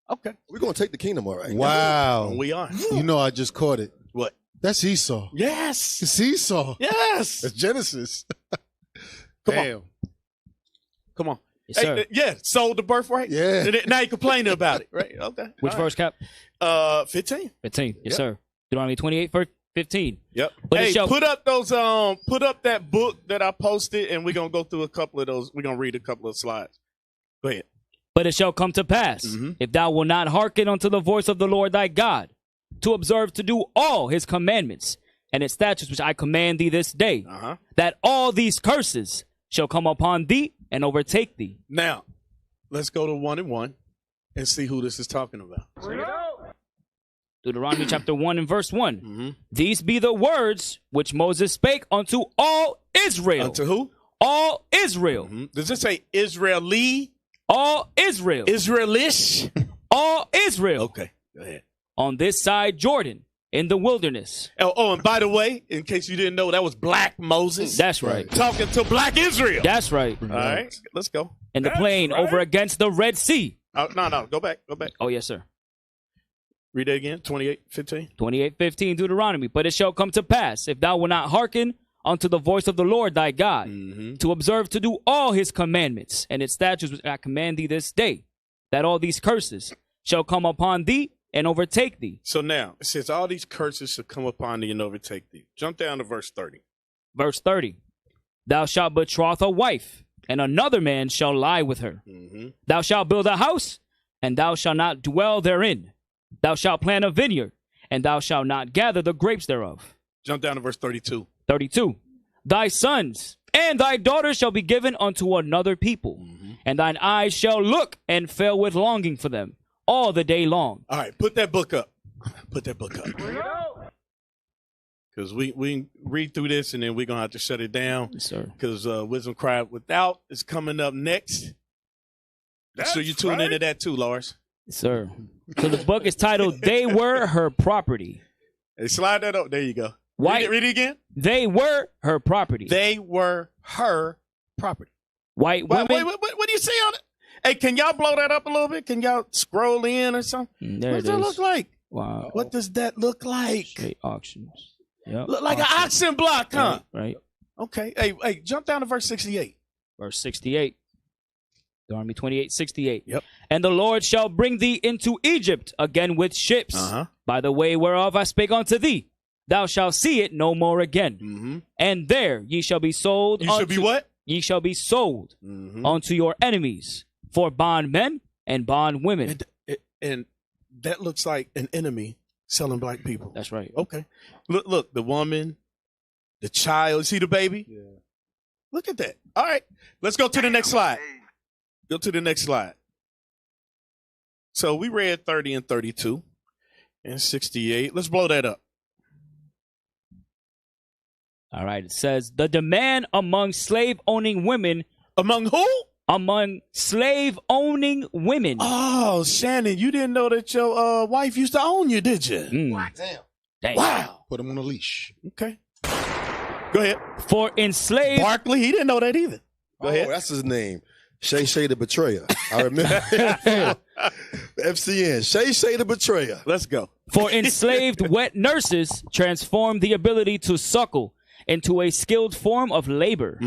Okay. We're going to take the kingdom, all right. Wow. We are. You know, I just caught it. What? That's Esau. Yes. It's Esau. Yes. That's Genesis. Come on. Yes, sir. Hey, yeah, sold the birthright. Yeah. And now you're complaining about it, right? Okay. Which verse, Cap? 15. 15. Yes, sir. Deuteronomy 28, verse 15. Yep. But hey, put up those put up that book that I posted, and we're gonna go through a couple of those. We're gonna read a couple of slides. Go ahead. But it shall come to pass, if thou wilt not hearken unto the voice of the Lord thy God, to observe to do all his commandments and his statutes which I command thee this day, that all these curses shall come upon thee and overtake thee. Now, let's go to 1 and 1 and see who this is talking about. Deuteronomy chapter 1 and verse 1. These be the words which Moses spake unto all Israel. Unto who? All Israel. Does it say Israeli? All Israel. Israelish? All Israel. Okay, go ahead. On this side Jordan, in the wilderness. Oh, and by the way, in case you didn't know, that was Black Moses. That's right. Talking to Black Israel. That's right. All right, let's go. In the plain over against the Red Sea. No, go back. Oh, yes, sir. Read that again, 28:15. 28:15, Deuteronomy. But it shall come to pass, if thou wilt not hearken unto the voice of the Lord thy God, to observe to do all his commandments and his statutes which I command thee this day, that all these curses shall come upon thee and overtake thee. So now, it says all these curses shall come upon thee and overtake thee. Jump down to verse 30. Verse 30. Thou shalt betroth a wife, and another man shall lie with her. Thou shalt build a house, and thou shalt not dwell therein. Thou shalt plant a vineyard, and thou shalt not gather the grapes thereof. Jump down to verse 32. 32. Thy sons and thy daughters shall be given unto another people, and thine eyes shall look and fail with longing for them all the day long. All right, put that book up. Put that book up. because we read through this and then we're gonna have to shut it down. Yes, sir. Because Wisdom Cry Without is coming up next. So you tune into that too, Lars. Yes, sir. So the book is titled "They Were Her Property." Hey, slide that up. There you go. White, read it again. They were her property. They were her property. White women. Wait, what do you see on it? Hey, can y'all blow that up a little bit? Can y'all scroll in or something? There what it does that is. look like? Wow. What does that look like? Straight auctions. Yep. Look like an auction block, huh? Right. Okay. Hey, jump down to verse 68. Verse 68. Deuteronomy 28:68. Yep. And the Lord shall bring thee into Egypt again with ships, by the way whereof I spake unto thee. Thou shalt see it no more again. And there ye shall be sold. You should be what? Ye shall be sold unto your enemies for bondmen and bondwomen. And that looks like an enemy selling black people. That's right. Okay. Look, the woman, the child. See the baby? Yeah. Look at that. All right. Let's go to the next slide. Go to the next slide. So we read 30 and 32 and 68. Let's blow that up. All right. It says, the demand among slave-owning women. Among who? Among slave-owning women. Oh, Shannon, you didn't know that your wife used to own you, did you? Damn. Wow. Put him on a leash. Okay. Go ahead. For enslaved. Barkley, he didn't know that either. Go ahead. That's his name. Shay the Betrayer. I remember. FCN. Shay the Betrayer. Let's go. For enslaved wet nurses transformed the ability to suckle into a skilled form of labor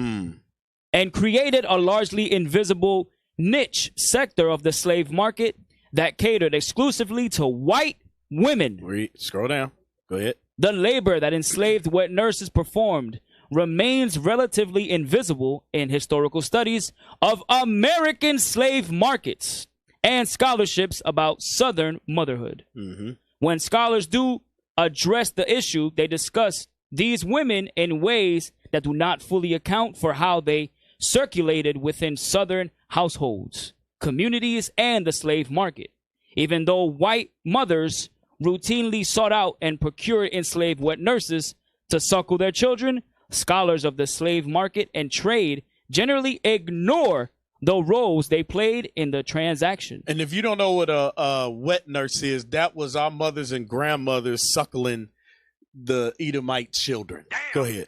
and created a largely invisible niche sector of the slave market that catered exclusively to white women. Scroll down. Go ahead. The labor that enslaved wet nurses performed remains relatively invisible in historical studies of American slave markets and scholarships about Southern motherhood. When scholars do address the issue, they discuss these women in ways that do not fully account for how they circulated within Southern households, communities, and the slave market. Even though white mothers routinely sought out and procured enslaved wet nurses to suckle their children, scholars of the slave market and trade generally ignore the roles they played in the transaction. And if you don't know what a wet nurse is, that was our mothers and grandmothers suckling the Edomite children. Go ahead.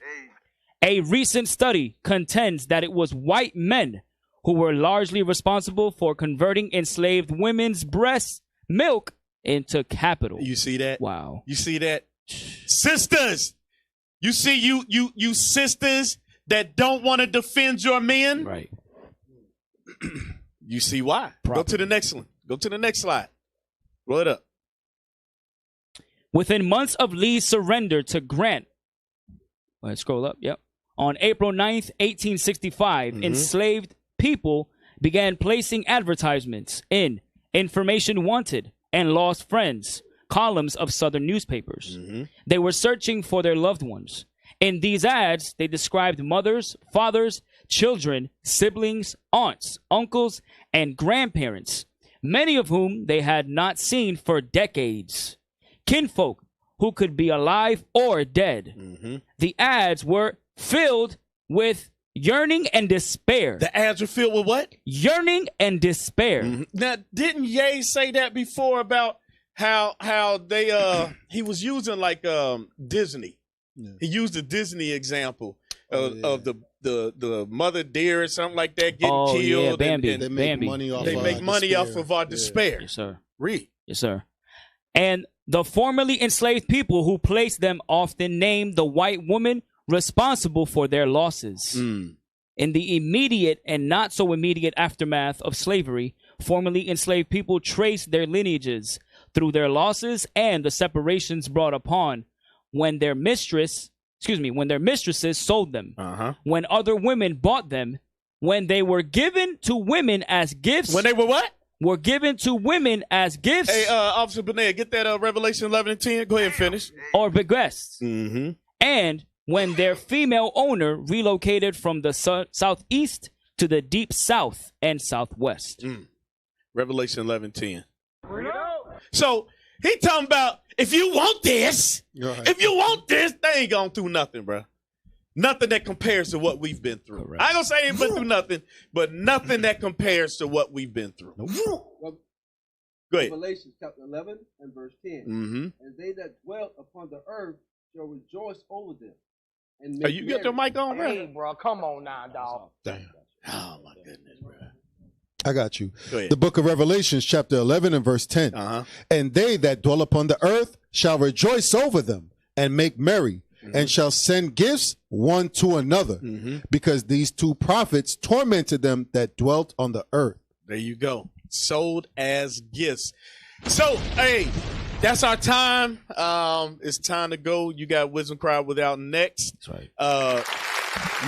A recent study contends that it was white men who were largely responsible for converting enslaved women's breast milk into capital. You see that? Wow. You see that? Sisters! You see you sisters that don't want to defend your men? Right. You see why. Go to the next one. Go to the next slide. Roll it up. Within months of Lee's surrender to Grant, let's scroll up, yep. On April 9th, 1865, enslaved people began placing advertisements in Information Wanted and Lost Friends columns of Southern newspapers. They were searching for their loved ones. In these ads, they described mothers, fathers, children, siblings, aunts, uncles, and grandparents, many of whom they had not seen for decades. Kinfolk who could be alive or dead. The ads were filled with yearning and despair. The ads were filled with what? Yearning and despair. Now, didn't Ye say that before about how they he was using like Disney? Yeah. He used the Disney example of the mother deer or something like that getting killed. Yeah, Bambi. And they make money off. They make money off of our despair. Yes, sir. Read. Yes, sir. And the formerly enslaved people who placed them often named the white woman responsible for their losses. In the immediate and not so immediate aftermath of slavery, formerly enslaved people traced their lineages through their losses and the separations brought upon when their mistresses sold them, when other women bought them, when they were given to women as gifts. When they were what? Were given to women as gifts. Hey, Officer Benet, get that Revelation 11 and 10. Go ahead and finish. Or bequests. And when their female owner relocated from the southeast to the deep south and southwest. Revelation 11:10. So He talking about if you want this, they ain't gonna do nothing, bro. Nothing that compares to what we've been through. Correct. I ain't gonna say they ain't been through nothing, but nothing that compares to what we've been through. Go ahead. Revelation chapter 11 and verse 10. Mm-hmm. And they that dwell upon the earth shall rejoice over them. And Hey, you got your mic on, bro? Hey, bro, come on now, dog. Damn. Oh my goodness, bro. I got you. Go ahead. The book of Revelations, chapter 11 and verse 10. And they that dwell upon the earth shall rejoice over them and make merry, and shall send gifts one to another, because these two prophets tormented them that dwelt on the earth. There you go. Sold as gifts. So, hey, that's our time. It's time to go. You got Wisdom Cry Without next. That's right.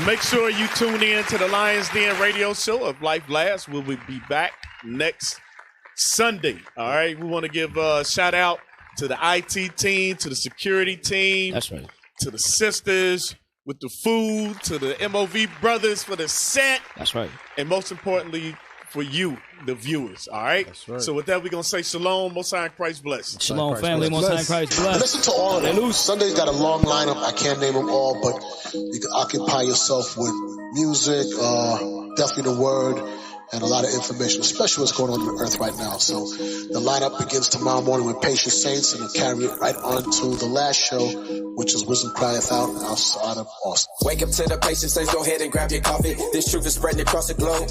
Make sure you tune in to the LIONZ Den radio show of Life Lasts. We'll be back next Sunday. All right. We want to give a shout out to the IT team, to the security team. That's right. To the sisters with the food, to the MOV brothers for the set. That's right. And most importantly, for you, the viewers. All right? That's right. So with that, we're going to say shalom. Most High in Christ bless. Shalom, family. Most High in Christ bless. Listen to all of them. Sunday's got a long lineup. I can't name them all, but you can occupy yourself with music, definitely the word, and a lot of information, especially what's going on the earth right now. So the lineup begins tomorrow morning with Patient Saints, and it'll carry it right on to the last show, which is Wisdom Crieth Out outside of Austin. Wake up to the Patient Saints, go ahead and grab your coffee. This truth is spreading across the globe.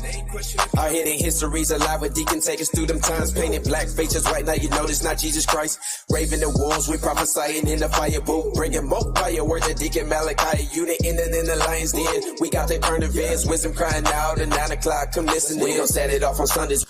Our hidden history's alive with Deacon take us through them times. Painted black faces right now, you know this not Jesus Christ. Raving the wolves, we prophesying in the fire booth. Bringing more fire, word to Deacon Malachi. Unit in the LIONZ Den. We got the current events, Wisdom crying out at 9 o'clock. Come listen in. We gon' set it off on Sundays.